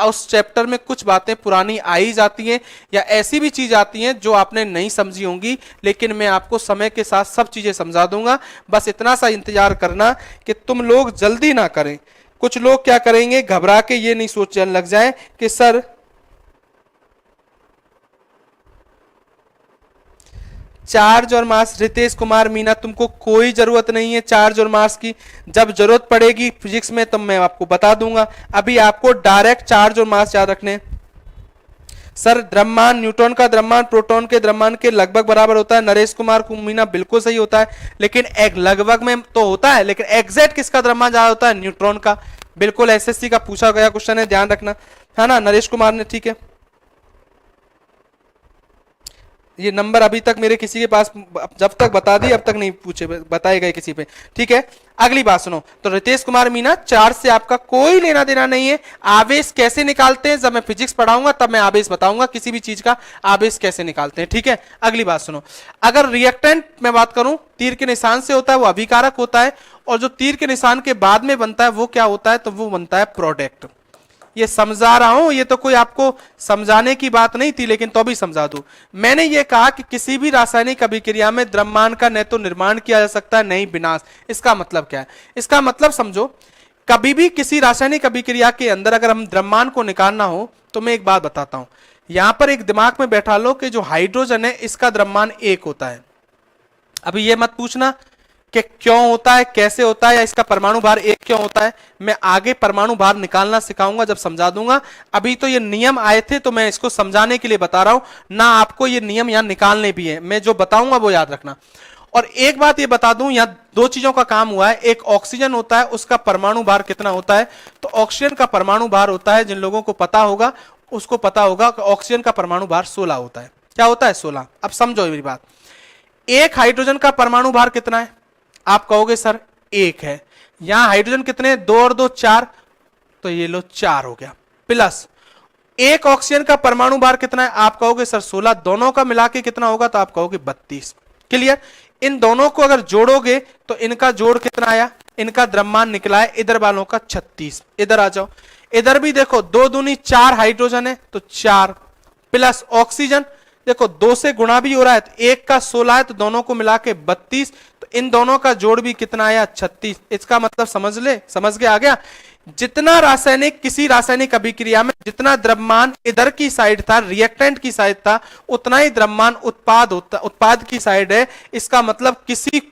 उस चैप्टर में कुछ बातें पुरानी आई जाती हैं या ऐसी भी चीज आती हैं जो आपने नहीं समझी होंगी, लेकिन मैं आपको समय के साथ सब चीजें समझा दूंगा। बस इतना सा इंतजार करना कि तुम लोग जल्दी ना करें। कुछ लोग क्या करेंगे, घबरा के ये नहीं सोचने लग जाए कि सर चार्ज और मास, रितेश कुमार मीना, तुमको कोई जरूरत नहीं है चार्ज और मास की। जब जरूरत पड़ेगी फिजिक्स में तब मैं आपको बता दूंगा। अभी आपको डायरेक्ट चार्ज और मास याद रखने। सर द्रव्यमान, न्यूट्रॉन का द्रव्यमान प्रोटॉन के द्रव्यमान के लगभग बराबर होता है। नरेश कुमार मीना बिल्कुल सही होता है, लेकिन एक लगभग में तो होता है, लेकिन एग्जैक्ट किसका द्रव्यमान ज्यादा होता है? न्यूट्रॉन का। बिल्कुल एसएससी का पूछा गया क्वेश्चन है, ध्यान रखना, है ना नरेश कुमार ने। ठीक है, ये नंबर अभी तक मेरे किसी के पास, जब तक बता दी अब तक नहीं पूछे, बताए गए किसी पे। ठीक है, अगली बात सुनो। तो रितेश कुमार मीना, चार्ज से आपका कोई लेना देना नहीं है। आवेश कैसे निकालते हैं जब मैं फिजिक्स पढ़ाऊंगा तब मैं आवेश बताऊंगा, किसी भी चीज का आवेश कैसे निकालते हैं। ठीक है, अगली बात सुनो। अगर रिएक्टेंट मैं बात करूं, तीर के निशान से होता है वो अभिकारक होता है, और जो तीर के निशान के बाद में बनता है वो क्या होता है? तो वो बनता है प्रोडक्ट। ये समझा रहा हूं, ये तो कोई आपको समझाने की बात नहीं थी, लेकिन तो भी समझा दूं। मैंने ये कहा कि किसी भी रासायनिक अभिक्रिया में द्रव्यमान का न तो निर्माण किया जा सकता है न ही विनाश। इसका मतलब क्या है? इसका मतलब समझो, कभी भी किसी रासायनिक अभिक्रिया के अंदर अगर हम द्रव्यमान को निकालना हो तो मैं एक बात बताता हूं। यहां पर एक दिमाग में बैठा लो कि जो हाइड्रोजन है इसका द्रव्यमान 1 होता है। अभी ये मत पूछना कि क्यों होता है, कैसे होता है, या इसका परमाणु भार 1 क्यों होता है। मैं आगे परमाणु भार निकालना सिखाऊंगा, जब समझा दूंगा। अभी तो ये नियम आए थे तो मैं इसको समझाने के लिए बता रहा हूं ना, आपको ये नियम यहां निकालने भी है। मैं जो बताऊंगा वो याद रखना। और एक बात ये बता दूं, यहां 2 चीजों का काम हुआ है। एक ऑक्सीजन होता है, उसका परमाणु भार कितना होता है? तो ऑक्सीजन का परमाणु भार होता है, जिन लोगों को पता होगा उसको पता होगा कि ऑक्सीजन का परमाणु भार 16 होता है। क्या होता है? 16। अब समझो मेरी बात। एक हाइड्रोजन का परमाणु भार कितना है? आप कहोगे सर 1 है। यहां हाइड्रोजन कितने? 2 और 2 4, तो ये लो 4 हो गया। प्लस एक ऑक्सीजन का परमाणु भार कितना है? आप कहोगे सर 16। दोनों का मिला के कितना होगा? तो आप कहोगे 32। क्लियर? इन दोनों को अगर जोड़ोगे तो इनका जोड़ कितना आया? इनका द्रव्यमान निकला है इधर वालों का 36। इधर आ जाओ, इधर भी देखो 2 दूनी 4 हाइड्रोजन है तो 4, प्लस ऑक्सीजन देखो 2 से गुणा भी हो रहा है तो 1 का 16 है, तो दोनों को मिला के 32। तो इन दोनों का जोड़ भी कितना आया? 36। इसका मतलब समझ के आ गया। जितना रासायनिक, किसी रासायनिक अभिक्रिया में जितना द्रव्यमान इधर की साइड था, रिएक्टेंट की साइड था, उतना ही द्रव्यमान उत्पाद की साइड है। इसका मतलब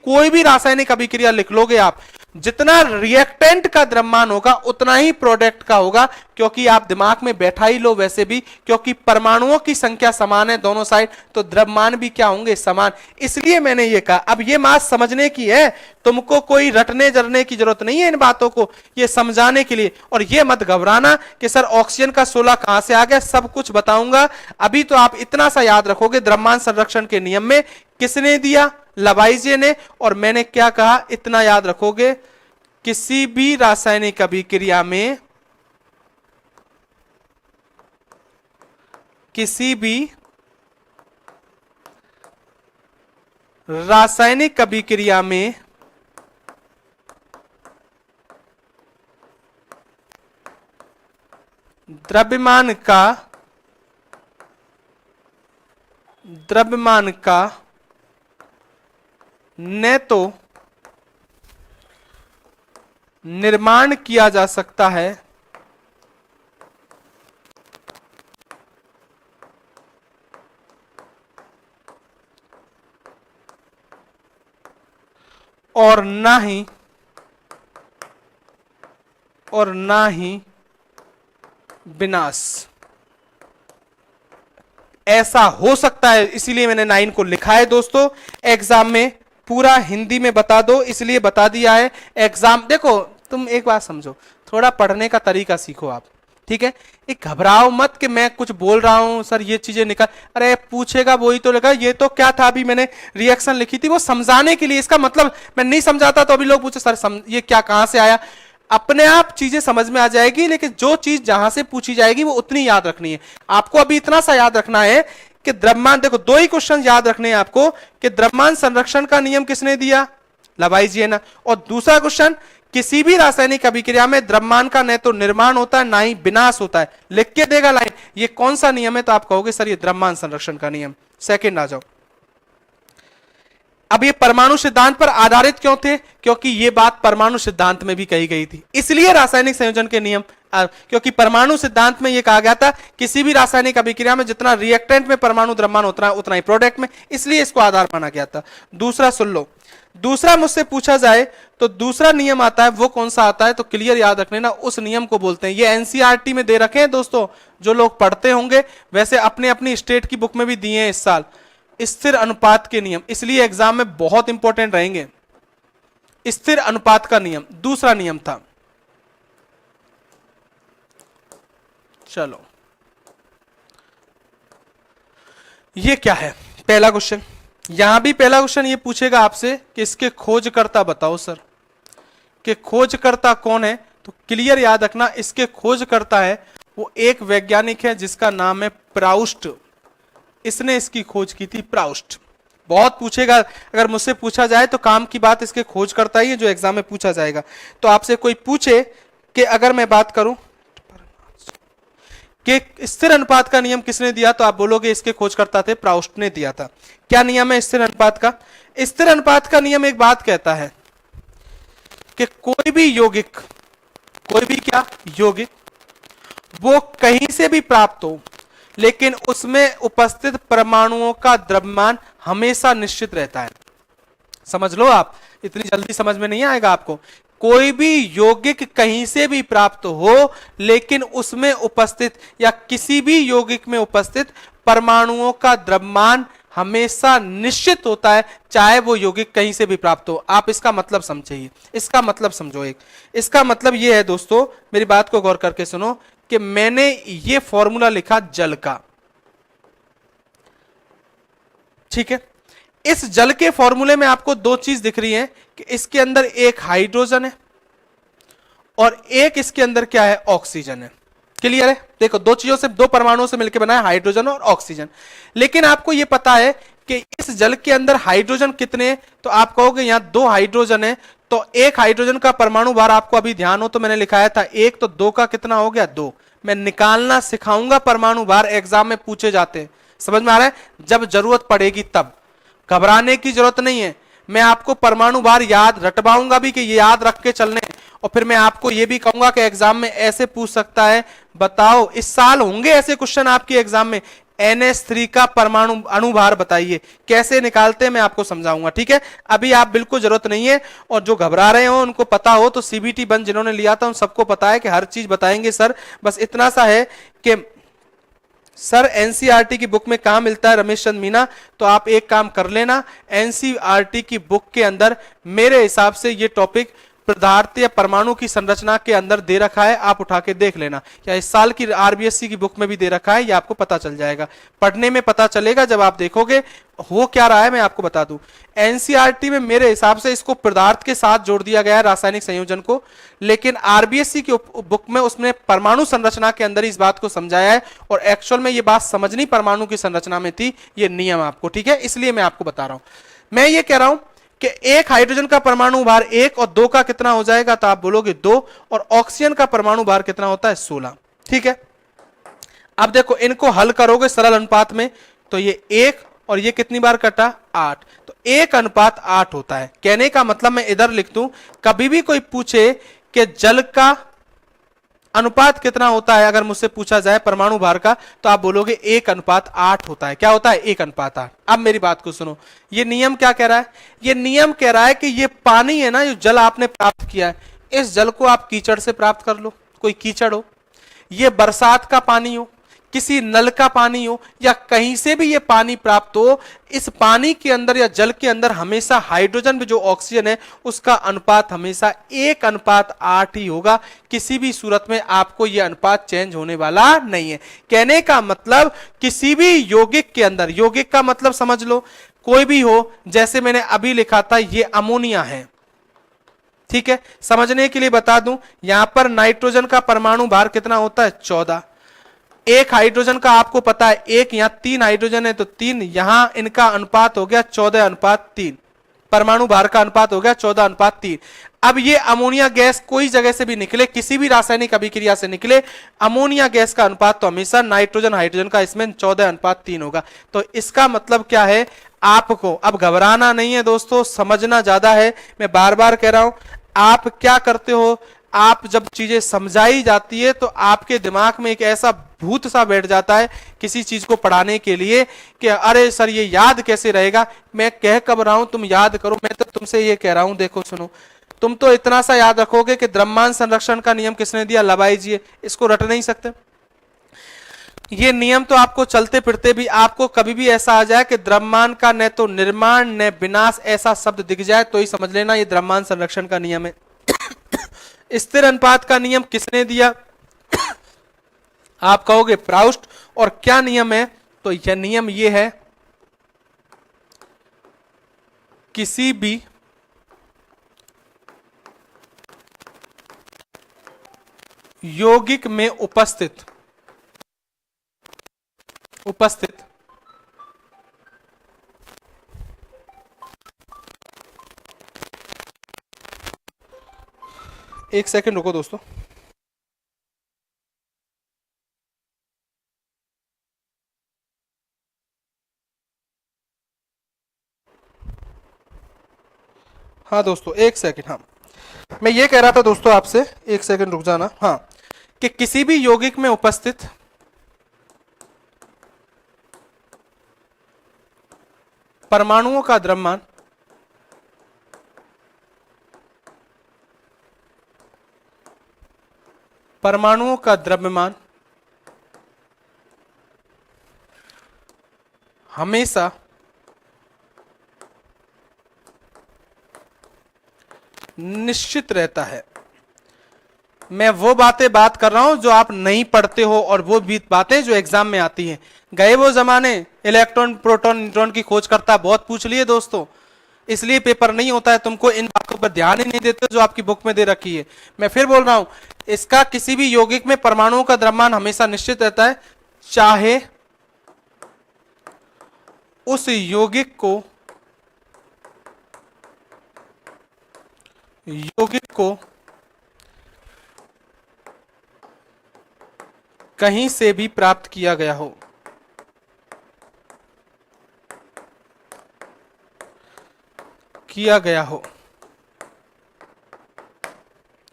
कोई भी रासायनिक अभिक्रिया लिख लोगे आप जितना रिएक्टेंट का द्रव्यमान होगा उतना ही प्रोडक्ट का होगा, क्योंकि आप दिमाग में बैठा ही लो वैसे भी, क्योंकि परमाणुओं की संख्या समान है दोनों साइड, तो द्रव्यमान भी क्या होंगे, समान। इसलिए मैंने ये कहा। अब ये बात समझने की है, तुमको कोई रटने जरने की जरूरत नहीं है इन बातों को, ये समझाने के लिए। और ये मत घबराना कि सर ऑक्सीजन का 16 कहां से आ गया, सब कुछ बताऊंगा। अभी तो आप इतना सा याद रखोगे, द्रव्यमान संरक्षण के नियम में किसने दिया, लवाइजिए ने। और मैंने क्या कहा, इतना याद रखोगे, किसी भी रासायनिक अभिक्रिया में, किसी भी रासायनिक अभिक्रिया में द्रव्यमान का न तो निर्माण किया जा सकता है और ना ही विनाश। ऐसा हो सकता है, इसीलिए मैंने 9 को लिखा है दोस्तों। एग्जाम में पूरा हिंदी में बता दो, इसलिए बता दिया है। एग्जाम देखो, तुम एक बात समझो, थोड़ा पढ़ने का तरीका सीखो आप, ठीक है। एक घबराओ मत कि मैं कुछ बोल रहा हूं सर ये चीजें निकल, अरे पूछेगा वही तो लगा, ये तो क्या था, अभी मैंने रिएक्शन लिखी थी वो समझाने के लिए। इसका मतलब मैं नहीं समझाता तो अभी लोग पूछे सर ये क्या कहां से आया। अपने आप चीजें समझ में आ जाएगी, लेकिन जो चीज जहां से पूछी जाएगी वो उतनी याद रखनी है आपको। अभी इतना सा याद रखना है कि द्रव्यमान, देखो 2 ही क्वेश्चन याद रखने हैं आपको कि द्रव्यमान संरक्षण का नियम किसने दिया, लवाइजिए ने। और दूसरा क्वेश्चन, किसी भी रासायनिक अभिक्रिया में द्रव्यमान का न तो निर्माण होता है ना ही विनाश होता है। लिख के देगा लाइन, ये कौन सा नियम है, तो आप कहोगे सर ये द्रव्यमान संरक्षण का नियम। सेकंड आ जाओ। अब ये परमाणु सिद्धांत पर आधारित क्यों थे, क्योंकि ये बात परमाणु सिद्धांत में भी कही गई थी, इसलिए रासायनिक संयोजन के नियम। क्योंकि परमाणु सिद्धांत में ये कहा गया था किसी भी रासायनिक अभिक्रिया में जितना रिएक्टेंट में परमाणु द्रव्यमान उतना ही प्रोडक्ट में, इसलिए इसको आधार माना गया था। दूसरा सुन लो, दूसरा मुझसे पूछा जाए तो दूसरा नियम आता है, वो कौन सा आता है, तो क्लियर याद रखने ना, उस नियम को बोलते हैं, ये एनसीईआरटी में दे रखे हैं दोस्तों, जो लोग पढ़ते होंगे, वैसे अपने अपनी स्टेट की बुक में भी दिए हैं इस साल, स्थिर अनुपात के नियम, इसलिए एग्जाम में बहुत इंपॉर्टेंट रहेंगे। स्थिर अनुपात का नियम दूसरा नियम था। चलो ये क्या है, पहला क्वेश्चन, यहां भी पहला क्वेश्चन ये पूछेगा आपसे कि इसके खोजकर्ता बताओ सर, कि खोजकर्ता कौन है, तो क्लियर याद रखना, इसके खोजकर्ता है वो एक वैज्ञानिक है जिसका नाम है प्राउस्ट। इसने इसकी खोज की थी, प्राउस्ट। बहुत पूछेगा, अगर मुझसे पूछा जाए तो काम की बात इसके खोज करता ही है, जो एग्जाम में पूछा जाएगा। तो आपसे कोई पूछे कि अगर मैं बात करूं कि स्थिर अनुपात का नियम किसने दिया, तो आप बोलोगे इसके खोजकर्ता थे, प्राउस्ट ने दिया था। क्या नियम है स्थिर अनुपात का? स्थिर अनुपात का नियम एक बात कहता है कि कोई भी यौगिक, कोई भी क्या यौगिक, वो कहीं से भी प्राप्त हो, लेकिन उसमें उपस्थित परमाणुओं का द्रव्यमान हमेशा निश्चित रहता है। समझ लो आप, इतनी जल्दी समझ में नहीं आएगा आपको। कोई भी यौगिक कहीं से भी प्राप्त हो, लेकिन उसमें उपस्थित या किसी भी यौगिक में उपस्थित परमाणुओं का द्रव्यमान हमेशा निश्चित होता है, चाहे वो यौगिक कहीं से भी प्राप्त हो। आप इसका मतलब समझिए, इसका मतलब समझो। एक इसका मतलब ये है दोस्तों, मेरी बात को गौर करके सुनो, कि मैंने ये फॉर्मूला लिखा जल का, ठीक है। इस जल के फॉर्मूले में आपको 2 चीज दिख रही है कि इसके अंदर एक हाइड्रोजन है और एक इसके अंदर क्या है, ऑक्सीजन है। क्लियर है? देखो 2 चीजों से, 2 परमाणुओं से मिलकर बना है हाइड्रोजन और ऑक्सीजन। लेकिन आपको यह पता है कि इस जल के अंदर हाइड्रोजन कितने हैं, तो आप कहोगे यहां 2 हाइड्रोजन है, तो एक हाइड्रोजन का परमाणु भार आपको अभी ध्यान हो तो मैंने लिखाया था 1, तो 2 का कितना हो गया, 2। मैं निकालना सिखाऊंगा परमाणु भार, एग्जाम में पूछे जाते हैं। समझ में आ रहा है? जब जरूरत पड़ेगी तब, घबराने की जरूरत नहीं है। मैं आपको परमाणु भार याद रटवाऊंगा भी कि ये याद रख के चलने, और फिर मैं आपको ये भी कहूंगा कि एग्जाम में ऐसे पूछ सकता है। बताओ, इस साल होंगे ऐसे क्वेश्चन आपके एग्जाम में, NH3 का परमाणु अणुभार बताइए, कैसे निकालते हैं मैं आपको समझाऊंगा, ठीक है। अभी आप बिल्कुल जरूरत नहीं है, और जो घबरा रहे हो उनको पता हो तो CBT 1 जिन्होंने लिया था उन सबको पता है कि हर चीज बताएंगे सर। बस इतना सा है कि सर एनसीईआरटी की बुक में कहां मिलता है रमेश चंद मीना, तो आप एक काम कर लेना, एनसीईआरटी की बुक के अंदर मेरे हिसाब से ये टॉपिक पदार्थ या परमाणु की संरचना के अंदर दे रखा है, आप उठा के देख लेना, या इस साल की आरबीएससी की बुक में भी दे रखा है, ये आपको पता चल जाएगा, पढ़ने में पता चलेगा जब आप देखोगे हो क्या रहा है। मैं आपको बता दूं, एनसीईआरटी में मेरे हिसाब से इसको पदार्थ के साथ जोड़ दिया गया है, रासायनिक संयोजन को, लेकिन आरबीएससी की बुक में उसने परमाणु संरचना के अंदर इस बात को समझाया है, और एक्चुअल में ये बात समझनी परमाणु की संरचना में थी, ये नियम आपको, ठीक है, इसलिए मैं आपको बता रहा हूं। मैं ये कह रहा हूं कि एक हाइड्रोजन का परमाणु भार 1 और 2 का कितना हो जाएगा, तो आप बोलोगे 2, और ऑक्सीजन का परमाणु भार कितना होता है 16, ठीक है। अब देखो इनको हल करोगे सरल अनुपात में, तो ये 1 और ये कितनी बार कटा 8, तो 1:8 होता है। कहने का मतलब मैं इधर लिख दूं, कभी भी कोई पूछे कि जल का अनुपात कितना होता है, अगर मुझसे पूछा जाए परमाणु भार का, तो आप बोलोगे 1:8 होता है। क्या होता है 1:8। अब मेरी बात को सुनो, ये नियम क्या कह रहा है, ये नियम कह रहा है कि ये पानी है ना, जो जल आपने प्राप्त किया है, इस जल को आप कीचड़ से प्राप्त कर लो, कोई कीचड़ हो, ये बरसात का पानी हो, किसी नल का पानी हो, या कहीं से भी ये पानी प्राप्त हो, इस पानी के अंदर या जल के अंदर हमेशा हाइड्रोजन में जो ऑक्सीजन है उसका अनुपात हमेशा 1:8 ही होगा। किसी भी सूरत में आपको यह अनुपात चेंज होने वाला नहीं है। कहने का मतलब किसी भी यौगिक के अंदर, यौगिक का मतलब समझ लो कोई भी हो, जैसे मैंने अभी लिखा था ये अमोनिया है, ठीक है। समझने के लिए बता दूं, यहां पर नाइट्रोजन का परमाणु भार कितना होता है 14, एक हाइड्रोजन का आपको पता है एक, यहां 3 हाइड्रोजन है तो 3, यहां इनका अनुपात हो गया 14:3, परमाणु भार का अनुपात हो गया 14:3। अब ये अमोनिया गैस कोई जगह से भी निकले, किसी भी रासायनिक अभिक्रिया से निकले, अमोनिया गैस का अनुपात तो हमेशा नाइट्रोजन हाइड्रोजन का इसमें 14:3 होगा। तो इसका मतलब क्या है, आपको अब घबराना नहीं है दोस्तों, समझना ज्यादा है। मैं बार बार कह रहा हूं, आप क्या करते हो, आप जब चीजें समझाई जाती है तो आपके दिमाग में एक ऐसा भूत सा बैठ जाता है किसी चीज को पढ़ाने के लिए कि अरे सर ये याद कैसे रहेगा। मैं कह कब रहा हूं तुम याद करो, मैं तो तुमसे ये कह रहा हूं, देखो सुनो, तुम तो इतना सा याद रखोगे कि द्रव्यमान संरक्षण का नियम किसने दिया, लबाई जी, इसको रट नहीं सकते। ये नियम तो आपको चलते फिरते भी, आपको कभी भी ऐसा आ जाए कि द्रव्यमान का न तो निर्माण न विनाश ऐसा शब्द दिख जाए तो ही समझ लेना ये द्रव्यमान संरक्षण का नियम है। स्थिर अनुपात का नियम किसने दिया, आप कहोगे प्राउस्ट। और क्या नियम है, तो यह नियम यह है, किसी भी यौगिक में उपस्थित एक सेकंड रुको दोस्तों, हाँ दोस्तों एक सेकंड, हाँ मैं ये कह रहा था दोस्तों आपसे, एक सेकंड रुक जाना, हाँ, कि किसी भी यौगिक में उपस्थित परमाणुओं का द्रव्यमान हमेशा निश्चित रहता है। मैं वो बात कर रहा हूं जो आप नहीं पढ़ते हो, और वो भी बातें जो एग्जाम में आती हैं। गए वो जमाने, इलेक्ट्रॉन प्रोटॉन न्यूट्रॉन की खोज करता बहुत पूछ लिए दोस्तों, इसलिए पेपर नहीं होता है, तुमको इन बातों पर ध्यान ही नहीं देते जो आपकी बुक में दे रखी है। मैं फिर बोल रहा हूं, इसका किसी भी यौगिक में परमाणुओं का द्रव्यमान हमेशा निश्चित रहता है, चाहे उस यौगिक को कहीं से भी प्राप्त किया गया हो।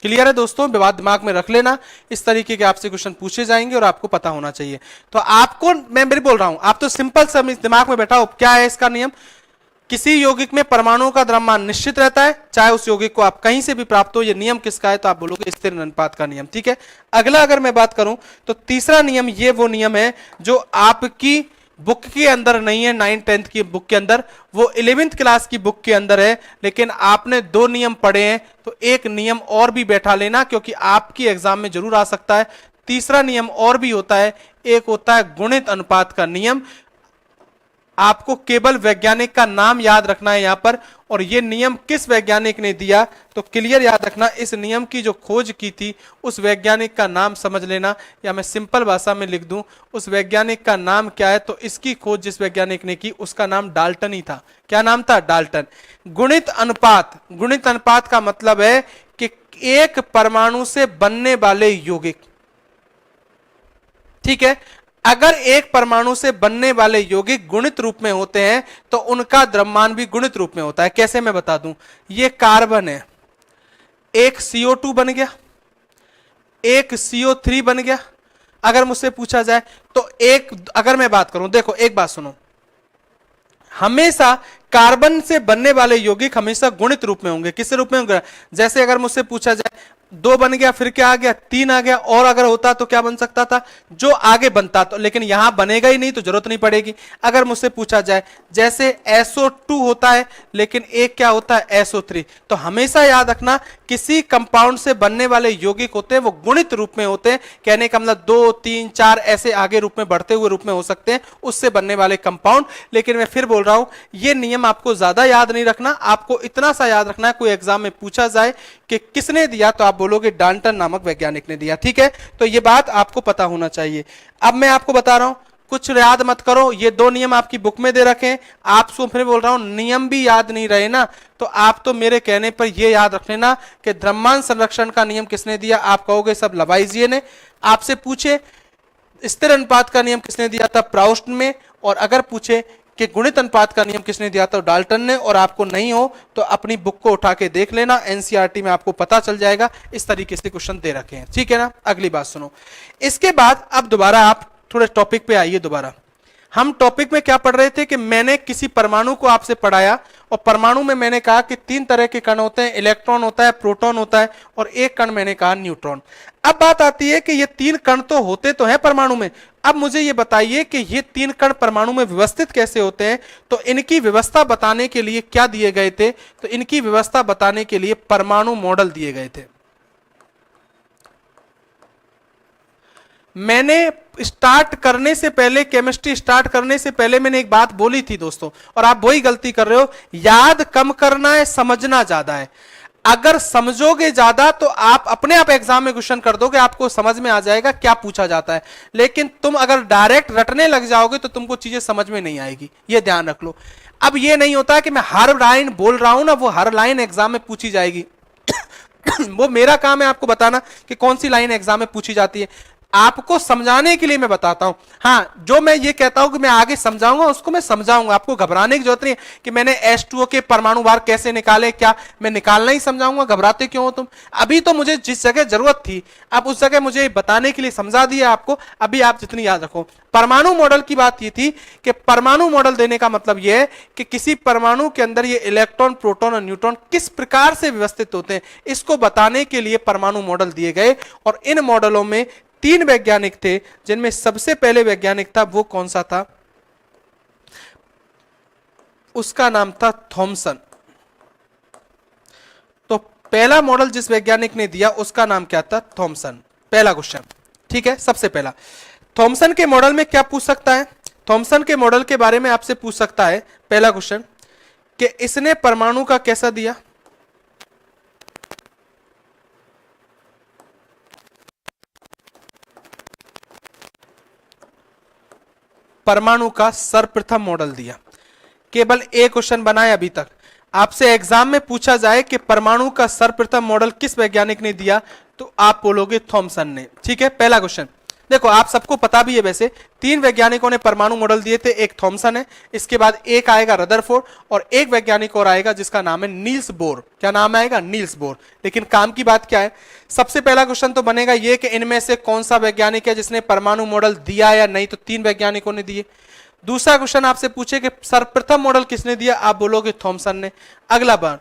क्लियर है दोस्तों, विवाद दिमाग में रख लेना, इस तरीके के आपसे क्वेश्चन पूछे जाएंगे और आपको पता होना चाहिए। तो आपको मैं मेरी बोल रहा हूं, आप तो सिंपल सब दिमाग में बैठा हो, क्या है इसका नियम? किसी यौगिक में परमाणुओं का द्रव्यमान निश्चित रहता है, चाहे उस यौगिक को आप कहीं से भी प्राप्त हो। ये नियम किसका है? तो आप बोलोगे स्थिर अनुपात का नियम। ठीक है, अगला अगर मैं बात करूं तो तीसरा नियम, ये वो नियम है जो आपकी बुक के अंदर नहीं है, 9th-10th की बुक के अंदर, वो 11th क्लास की बुक के अंदर है, लेकिन आपने 2 नियम पढ़े हैं, तो एक नियम और भी बैठा लेना, क्योंकि आपकी एग्जाम में जरूर आ सकता है। तीसरा नियम और भी होता है, एक होता है गुणित अनुपात का नियम। आपको केवल वैज्ञानिक का नाम याद रखना है यहां पर, और यह नियम किस वैज्ञानिक ने दिया, तो क्लियर याद रखना, इस नियम की जो खोज की थी उस वैज्ञानिक का नाम समझ लेना, या मैं सिंपल भाषा में लिख दूं उस वैज्ञानिक का नाम क्या है, तो इसकी खोज जिस वैज्ञानिक ने की उसका नाम डाल्टन ही था। क्या नाम था? डाल्टन। गुणित अनुपात, गुणित अनुपात का मतलब है कि एक परमाणु से बनने वाले यौगिक, ठीक है, अगर एक परमाणु से बनने वाले यौगिक गुणित रूप में होते हैं तो उनका द्रव्यमान भी गुणित रूप में होता है। कैसे? मैं बता दूं, ये कार्बन है, एक CO2 बन गया, एक CO3 बन गया। अगर मुझसे पूछा जाए तो एक, अगर मैं बात करूं, देखो एक बात सुनो, हमेशा कार्बन से बनने वाले यौगिक हमेशा गुणित रूप में होंगे। किस रूप में होंगे? जैसे अगर मुझसे पूछा जाए 2 बन गया, फिर क्या आ गया? 3 आ गया, और अगर होता तो क्या बन सकता था? जो आगे बनता, तो लेकिन यहां बनेगा ही नहीं तो जरूरत नहीं पड़ेगी। अगर मुझसे पूछा जाए जैसे SO2 होता है लेकिन एक क्या होता है? SO3। तो हमेशा याद रखना, किसी कंपाउंड से बनने वाले यौगिक होते हैं वो गुणित रूप में होते हैं। कहने का मतलब 2, 3, 4 ऐसे आगे रूप में, बढ़ते हुए रूप में हो सकते हैं उससे बनने वाले कंपाउंड। लेकिन मैं फिर बोल रहा हूं, ये नियम आपको ज्यादा याद नहीं रखना, आपको इतना सा याद रखना है, कोई एग्जाम में पूछा जाए कि किसने दिया, तो आप बोलोगे डाल्टन नामक वैज्ञानिक ने दिया। ठीक है, तो ये बात आपको पता होना चाहिए। अब मैं आपको बता रहा हूं, कुछ याद मत करो, ये 2 नियम आपकी बुक में दे रखे हैं, आपको फिर बोल रहा हूं नियम भी याद नहीं रहे ना, तो आप तो मेरे कहने पर ये याद रख लेना कि द्रव्यमान संरक्षण का नियम किसने दिया? आप कहोगे सब लवाइजिए ने। आपसे पूछे स्थिर अनुपात का नियम किसने दिया था? प्राउस्ट में। और अगर पूछे कि गुणित अनुपात का नियम किसने दिया था? डाल्टन ने। और आपको नहीं हो तो अपनी बुक को उठा के देख लेना, एनसीईआरटी में आपको पता चल जाएगा, इस तरीके से क्वेश्चन दे रखे हैं। ठीक है ना, अगली बात सुनो। इसके बाद अब दोबारा आप थोड़े टॉपिक पे आइए। दोबारा हम टॉपिक में क्या पढ़ रहे थे कि मैंने किसी परमाणु को आपसे पढ़ाया, और परमाणु में मैंने कहा कि 3 तरह के कण होते हैं, इलेक्ट्रॉन होता है, प्रोटॉन होता है, और एक कण मैंने कहा न्यूट्रॉन। अब बात आती है कि ये 3 कण तो होते तो हैं परमाणु में, अब मुझे ये बताइए कि ये 3 कण परमाणु में व्यवस्थित कैसे होते हैं? तो इनकी व्यवस्था बताने के लिए क्या दिए गए थे? तो इनकी व्यवस्था बताने के लिए परमाणु मॉडल दिए गए थे। मैंने स्टार्ट करने से पहले, केमिस्ट्री स्टार्ट करने से पहले मैंने एक बात बोली थी दोस्तों, और आप वही गलती कर रहे हो, याद कम करना है, समझना ज्यादा है। अगर समझोगे ज्यादा तो आप अपने आप एग्जाम में क्वेश्चन कर दोगे, आपको समझ में आ जाएगा क्या पूछा जाता है। लेकिन तुम अगर डायरेक्ट रटने लग जाओगे तो तुमको चीजें समझ में नहीं आएगी, ये ध्यान रख लो। अब ये नहीं होता कि मैं हर लाइन बोल रहा हूं ना, वो हर लाइन एग्जाम में पूछी जाएगी वो मेरा काम है आपको बताना कि कौन सी लाइन एग्जाम में पूछी जाती है। आपको समझाने के लिए मैं बताता हूं। हाँ, जो मैं ये कहता हूं कि मैं आगे समझाऊंगा उसको मैं समझाऊंगा, आपको घबराने की जरूरत नहीं है कि मैंने H2O के परमाणु भार कैसे निकाले, क्या मैं निकालना ही समझाऊंगा, घबराते क्यों हो तुम? अभी तो मुझे जिस जगह जरूरत थी अब उस जगह मुझे बताने के लिए समझा दिया आपको, अभी आप जितनी याद रखो। परमाणु मॉडल की बात ये थी कि परमाणु मॉडल देने का मतलब यह है कि किसी परमाणु के अंदर ये इलेक्ट्रॉन, प्रोटॉन और न्यूट्रॉन किस प्रकार से व्यवस्थित होते हैं, इसको बताने के लिए परमाणु मॉडल दिए गए। और इन मॉडलों में 3 वैज्ञानिक थे, जिनमें सबसे पहले वैज्ञानिक था वो कौन सा था? उसका नाम था थॉमसन। तो पहला मॉडल जिस वैज्ञानिक ने दिया उसका नाम क्या था? थॉमसन। पहला क्वेश्चन, ठीक है, सबसे पहला थॉमसन के मॉडल में क्या पूछ सकता है? थॉमसन के मॉडल के बारे में आपसे पूछ सकता है पहला क्वेश्चन कि इसने परमाणु का कैसा दिया? परमाणु का सर्वप्रथम मॉडल दिया। केवल एक क्वेश्चन बनाए अभी तक। आपसे एग्जाम में पूछा जाए कि परमाणु का सर्वप्रथम मॉडल किस वैज्ञानिक ने दिया, तो आप बोलोगे थॉमसन ने। ठीक है, पहला क्वेश्चन। देखो आप सबको पता भी है वैसे, 3 वैज्ञानिकों ने परमाणु मॉडल दिए थे, एक थॉमसन है, इसके बाद एक आएगा रदरफोर्ड और एक वैज्ञानिक और आएगा जिसका नाम है नील्स बोर। क्या नाम आएगा? Niels Bohr. लेकिन काम की बात क्या है, सबसे पहला क्वेश्चन तो बनेगा ये कि इनमें से कौन सा वैज्ञानिक है जिसने परमाणु मॉडल दिया या नहीं, तो 3 वैज्ञानिकों ने दिए। दूसरा क्वेश्चन आपसे पूछे कि सर्वप्रथम मॉडल किसने दिया, आप बोलोगे थॉमसन ने। अगला बार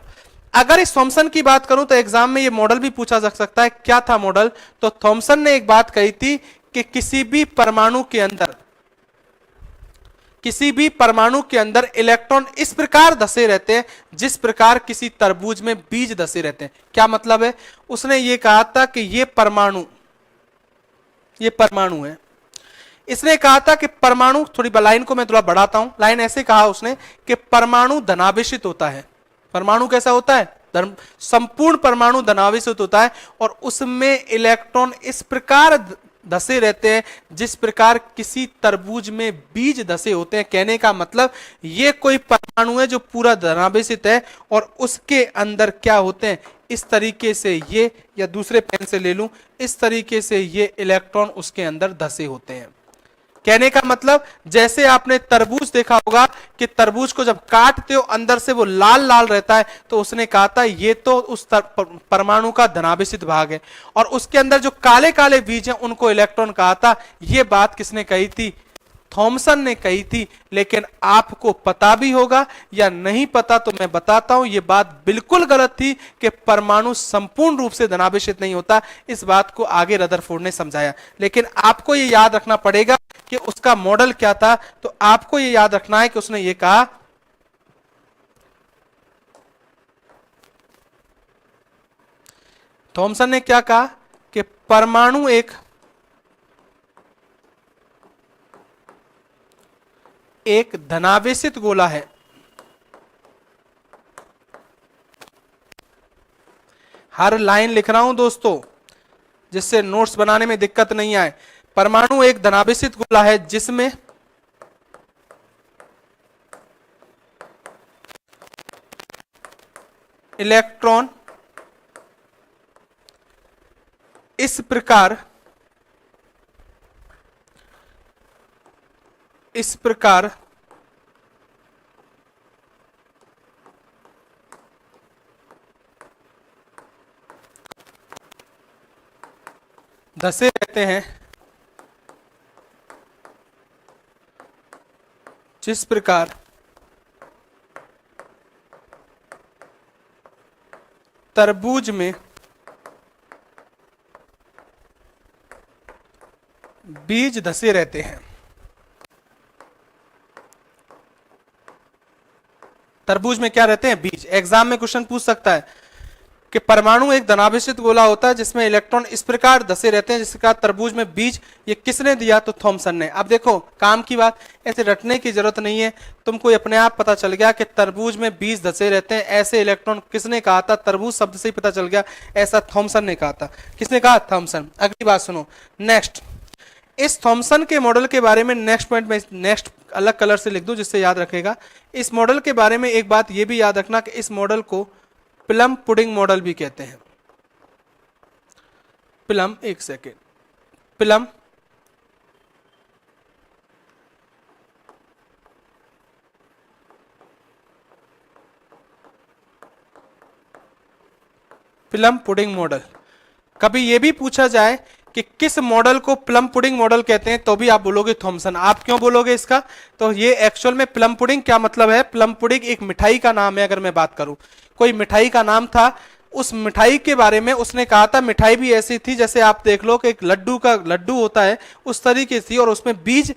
अगर इस थॉमसन की बात करूं तो एग्जाम में ये मॉडल भी पूछा जा सकता है, क्या था मॉडल, तो थॉमसन ने एक बात कही थी कि किसी भी परमाणु के अंदर इलेक्ट्रॉन इस प्रकार धसे रहते हैं जिस प्रकार किसी तरबूज में बीज धसे रहते हैं। क्या मतलब है, उसने ये कहा था कि ये परमाणु है। इसने कहा था कि परमाणु, थोड़ी लाइन को मैं थोड़ा बढ़ाता हूं, लाइन ऐसे कहा उसने कि परमाणु धनावेशित होता है। परमाणु कैसा होता है? संपूर्ण परमाणु धनावेशित होता है और उसमें इलेक्ट्रॉन इस प्रकार धसे रहते हैं जिस प्रकार किसी तरबूज में बीज धसे होते हैं। कहने का मतलब ये कोई परमाणु है जो पूरा धनावेशित है और उसके अंदर क्या होते हैं, इस तरीके से ये, या दूसरे पेन से ले लूं, इस तरीके से ये इलेक्ट्रॉन उसके अंदर धसे होते हैं। कहने का मतलब जैसे आपने तरबूज देखा होगा कि तरबूज को जब काटते हो अंदर से वो लाल लाल रहता है, तो उसने कहा था ये तो उस परमाणु का धनावेशित भाग है, और उसके अंदर जो काले काले बीज हैं उनको इलेक्ट्रॉन कहा था। ये बात किसने कही थी? थॉमसन ने कही थी। लेकिन आपको पता भी होगा या नहीं पता तो मैं बताता हूं, यह बात बिल्कुल गलत थी कि परमाणु संपूर्ण रूप से धनावेशित नहीं होता। इस बात को आगे रदरफोर्ड ने समझाया। लेकिन आपको यह याद रखना पड़ेगा कि उसका मॉडल क्या था। तो आपको यह याद रखना है कि उसने यह कहा थॉमसन ने क्या कहा कि परमाणु एक धनावेशित गोला है। हर लाइन लिख रहा हूं दोस्तों जिससे नोट्स बनाने में दिक्कत नहीं आए। परमाणु एक धनावेशित गोला है जिसमें इलेक्ट्रॉन इस प्रकार धसे रहते हैं जिस प्रकार तरबूज में बीज धसे रहते हैं। तरबूज में क्या रहते हैं? बीज। एग्जाम में क्वेश्चन पूछ सकता है कि परमाणु एक धनावेशित गोला होता है जिसमें इलेक्ट्रॉन इस प्रकार धसे रहते हैं जिसका तरबूज में बीज। ये किसने दिया? तो थॉमसन ने। अब देखो काम की बात, ऐसे रटने की जरूरत नहीं है, तुमको अपने आप पता चल गया कि तरबूज में बीज धसे रहते हैं। ऐसे इलेक्ट्रॉन किसने कहा था? तरबूज शब्द से ही पता चल गया, ऐसा थॉमसन ने कहा था। किसने कहा? थॉमसन। अगली बात सुनो, नेक्स्ट। इस थॉमसन के मॉडल के बारे में नेक्स्ट पॉइंट में नेक्स्ट अलग कलर से लिख दूं जिससे याद रखेगा। इस मॉडल के बारे में एक बात यह भी याद रखना कि इस मॉडल को प्लम पुडिंग मॉडल भी कहते हैं। प्लम, एक सेकेंड, प्लम पुडिंग मॉडल। कभी यह भी पूछा जाए कि किस मॉडल को प्लम पुडिंग मॉडल कहते हैं, तो भी आप बोलोगे थॉमसन। आप क्यों बोलोगे इसका? तो ये एक्चुअल में प्लम पुडिंग क्या मतलब है? प्लम पुडिंग एक मिठाई का नाम है। अगर मैं बात करूं, कोई मिठाई का नाम था, उस मिठाई के बारे में उसने कहा था मिठाई भी ऐसी थी जैसे आप देख लो कि एक लड्डू होता है उस तरीके से, और उसमें बीज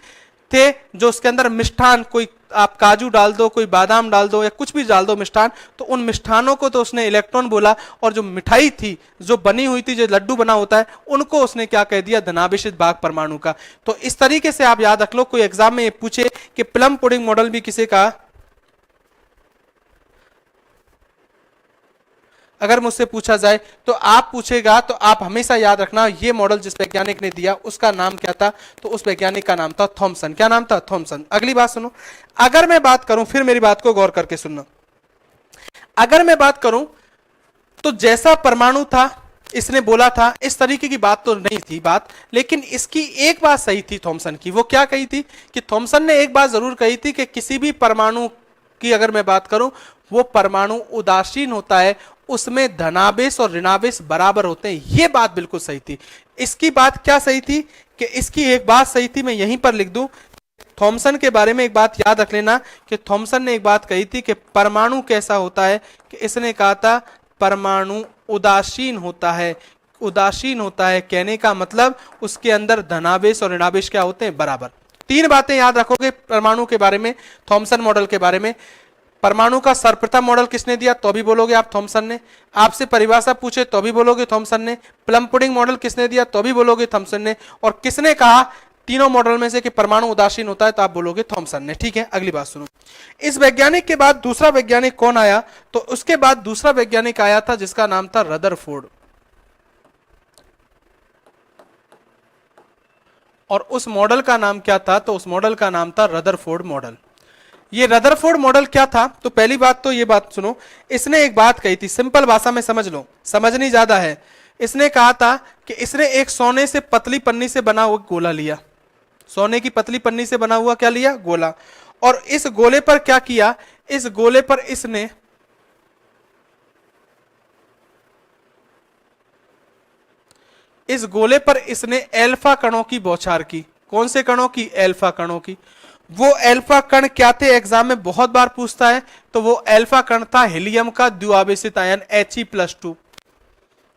थे जो उसके अंदर मिष्ठान, कोई आप काजू डाल दो, कोई बादाम डाल दो, या कुछ भी डाल दो मिष्ठान, तो उन मिष्ठानों को तो उसने इलेक्ट्रॉन बोला, और जो मिठाई थी जो बनी हुई थी, जो लड्डू बना होता है, उनको उसने क्या कह दिया? धनावेशित भाग परमाणु का। तो इस तरीके से आप याद रख लो, कोई एग्जाम में ये पूछे कि प्लम पुडिंग मॉडल भी किसे कहा, अगर मुझसे पूछा जाए तो आप पूछेगा तो आप हमेशा याद रखना ये मॉडल जिस वैज्ञानिक ने दिया उसका नाम क्या था? तो उस वैज्ञानिक का नाम था थॉमसन। क्या नाम था? थॉमसन। अगली बात सुनो, अगर मैं बात करूं, फिर मेरी बात को गौर करके सुनना, अगर मैं बात करूं तो जैसा परमाणु था इसने बोला था, इस तरीके की बात तो नहीं थी बात, लेकिन इसकी एक बात सही थी थॉमसन की। वो क्या कही थी कि थॉमसन ने एक बात जरूर कही थी कि किसी भी परमाणु की अगर मैं बात करूं, वो परमाणु उदासीन होता है, उसमें धनावेश और ऋणावेश बराबर होते हैं। ये बात बिल्कुल सही थी। इसकी बात क्या सही थी कि इसकी एक बात सही थी, मैं यहीं पर लिख दूं, थॉमसन के बारे में एक बात याद रख लेना कि थॉमसन ने एक बात कही थी कि परमाणु कैसा होता है, कि इसने कहा था परमाणु उदासीन होता है। उदासीन होता है कहने का मतलब उसके अंदर धनावेश और ऋणावेश क्या होते हैं, बराबर। तीन बातें याद रखोगे परमाणु के बारे में, थॉमसन मॉडल के बारे में। परमाणु का सर्वप्रथम मॉडल किसने दिया, तो भी बोलोगे आप थॉमसन ने। आपसे परिभाषा पूछे तो भी बोलोगे थॉमसन ने। प्लम पुडिंग मॉडल किसने दिया, तो भी बोलोगे थॉमसन ने। और किसने कहा तीनों मॉडल में से कि परमाणु उदासीन होता है, तो आप बोलोगे थॉमसन ने। ठीक है, अगली बात सुनो। इस वैज्ञानिक के बाद दूसरा वैज्ञानिक कौन आया, तो उसके बाद दूसरा वैज्ञानिक आया था जिसका नाम था रदरफोर्ड। और उस मॉडल का नाम क्या था, तो उस मॉडल का नाम था रदरफोर्ड मॉडल। ये रदरफोर्ड मॉडल क्या था, तो पहली बात तो ये बात सुनो, इसने एक बात कही थी, सिंपल भाषा में समझ लो, समझनी ज्यादा है। इसने कहा था कि इसने एक सोने से पतली पन्नी से बना हुआ गोला लिया, सोने की पतली पन्नी से बना हुआ क्या लिया, गोला। और इस गोले पर क्या किया, इस गोले पर इसने एल्फा कणों की बौछार की। कौन से कणों की, एल्फा कणों की। वो एल्फा कण क्या थे, एग्जाम में बहुत बार पूछता है, तो वो एल्फा कण था हीलियम का द्विआवेशित आयन He+2।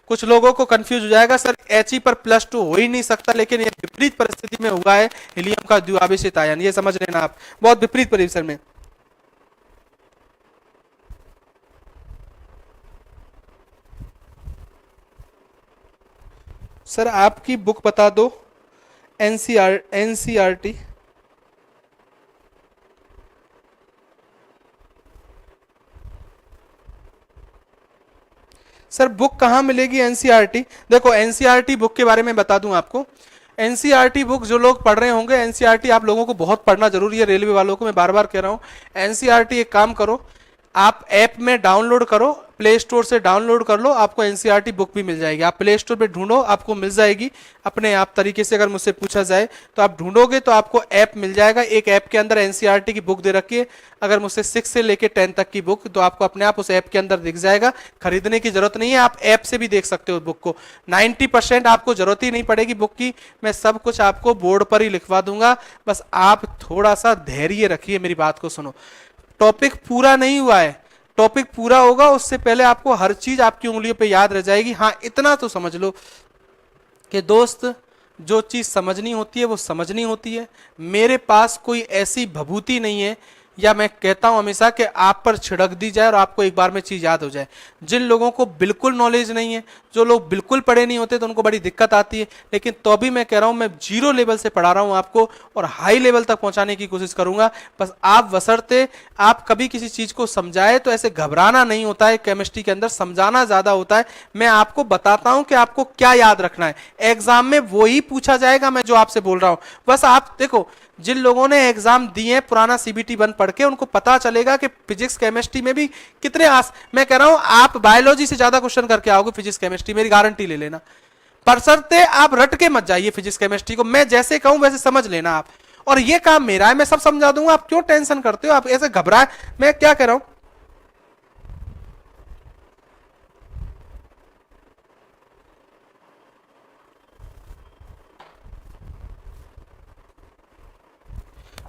कुछ लोगों को कंफ्यूज हो जाएगा, सर He पर +2 हो ही नहीं सकता, लेकिन ये विपरीत परिस्थिति में हुआ है हीलियम का द्विआवेशित आयन, ये समझ लेना आप, बहुत विपरीत परिसर में। सर आपकी बुक बता दो, एनसीईआरटी। सर बुक कहाँ मिलेगी एनसीईआरटी, देखो एनसीईआरटी बुक के बारे में बता दूं आपको। एनसीईआरटी बुक जो लोग पढ़ रहे होंगे, एनसीईआरटी आप लोगों को बहुत पढ़ना जरूरी है, रेलवे वालों को मैं बार बार कह रहा हूँ। एनसीईआरटी एक काम करो, आप ऐप में डाउनलोड करो, प्ले स्टोर से डाउनलोड कर लो, आपको एनसीईआरटी बुक भी मिल जाएगी। आप प्ले स्टोर पे ढूंढो, आपको मिल जाएगी अपने आप तरीके से। अगर मुझसे पूछा जाए तो आप ढूंढोगे तो आपको ऐप मिल जाएगा, एक ऐप के अंदर एनसीईआरटी की बुक दे रखी है। अगर मुझसे 6 से लेके 10 तक की बुक, तो आपको अपने आप उस ऐप के अंदर दिख जाएगा, खरीदने की जरूरत नहीं है, आप ऐप से भी देख सकते हो बुक को। 90% आपको जरूरत ही नहीं पड़ेगी बुक की, मैं सब कुछ आपको बोर्ड पर ही लिखवा दूंगा, बस आप थोड़ा सा धैर्य रखिए, मेरी बात को सुनो। टॉपिक पूरा नहीं हुआ है, टॉपिक पूरा होगा उससे पहले आपको हर चीज आपकी उंगलियों पे याद रह जाएगी। हाँ इतना तो समझ लो कि दोस्त, जो चीज समझनी होती है वो समझनी होती है। मेरे पास कोई ऐसी भभूति नहीं है, या मैं कहता हूं हमेशा कि आप पर छिड़क दी जाए और आपको एक बार में चीज याद हो जाए। जिन लोगों को बिल्कुल नॉलेज नहीं है, जो लोग बिल्कुल पढ़े नहीं होते, तो उनको बड़ी दिक्कत आती है। लेकिन तो भी मैं कह रहा हूं, मैं 0 लेवल से पढ़ा रहा हूं आपको, और हाई लेवल तक पहुंचाने की कोशिश करूंगा। बस आप बशर्ते आप कभी किसी चीज को समझाए तो ऐसे घबराना नहीं होता है, केमिस्ट्री के अंदर समझाना ज्यादा होता है। मैं आपको बताता हूं कि आपको क्या याद रखना है, एग्जाम में वही पूछा जाएगा मैं जो आपसे बोल रहा हूं। बस आप देखो, जिन लोगों ने एग्जाम दिए पुराना CBT 1 पढ़ के, उनको पता चलेगा कि फिजिक्स केमिस्ट्री में भी कितने मैं कह रहा हूं आप बायोलॉजी से ज्यादा क्वेश्चन करके आओगे फिजिक्स केमिस्ट्री, मेरी गारंटी ले लेना। बशर्ते आप रट के मत जाइए फिजिक्स केमिस्ट्री को, मैं जैसे कहूं वैसे समझ लेना आप। और ये काम मेरा है, मैं सब समझा दूंगा, आप क्यों टेंशन करते हो, आप ऐसे घबराए। मैं क्या कह रहा हूं,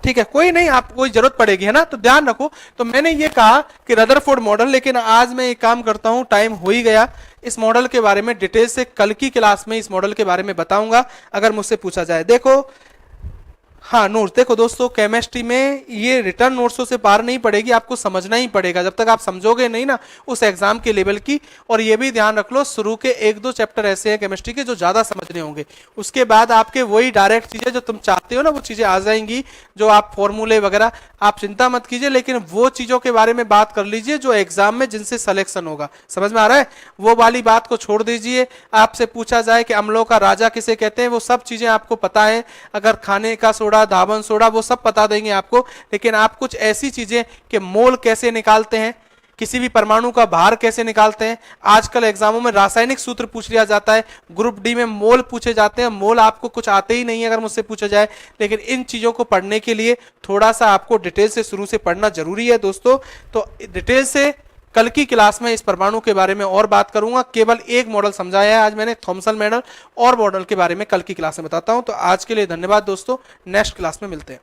ठीक है कोई नहीं, आपको कोई जरूरत पड़ेगी है ना, तो ध्यान रखो। तो मैंने ये कहा कि रदरफोर्ड मॉडल, लेकिन आज मैं एक काम करता हूं, टाइम हो ही गया। इस मॉडल के बारे में डिटेल से कल की क्लास में इस मॉडल के बारे में बताऊंगा, अगर मुझसे पूछा जाए। देखो हाँ नोट्स, देखो दोस्तों केमिस्ट्री में ये रिटर्न नोट्सों से पार नहीं पड़ेगी, आपको समझना ही पड़ेगा। जब तक आप समझोगे नहीं ना उस एग्जाम के लेवल की। और ये भी ध्यान रख लो, शुरू के 1-2 चैप्टर ऐसे हैं केमिस्ट्री के जो ज्यादा समझने होंगे, उसके बाद आपके वही डायरेक्ट चीजें जो तुम चाहते हो ना, वो चीजें आ जाएंगी, जो आप फॉर्मूले वगैरह, आप चिंता मत कीजिए। लेकिन वो चीजों के बारे में बात कर लीजिए जो एग्जाम में जिनसे सिलेक्शन होगा, समझ में आ रहा है, वो वाली बात को छोड़ दीजिए। आपसे पूछा जाए कि अम्लों का राजा किसे कहते हैं, वो सब चीजें आपको पता है। अगर खाने का सोडा, धावन सोडा, वो सब बता देंगे आपको। लेकिन आप कुछ ऐसी चीजें कि मोल कैसे निकालते हैं, किसी भी परमाणु का भार कैसे निकालते हैं। आजकल एग्जामों में रासायनिक सूत्र पूछ लिया जाता है, ग्रुप डी में मोल पूछे जाते हैं, मोल आपको कुछ आते ही नहीं है अगर मुझसे पूछा जाए, लेकिन इन चीजों को पढ़ने के लिए थोड़ा सा आपको डिटेल से शुरू से पढ़ना जरूरी है दोस्तों। तो डिटेल से कल की क्लास में इस परमाणु के बारे में और बात करूंगा। केवल एक मॉडल समझाया है आज मैंने, थॉमसन मॉडल, और मॉडल के बारे में कल की क्लास में बताता हूं। तो आज के लिए धन्यवाद दोस्तों, नेक्स्ट क्लास में मिलते हैं।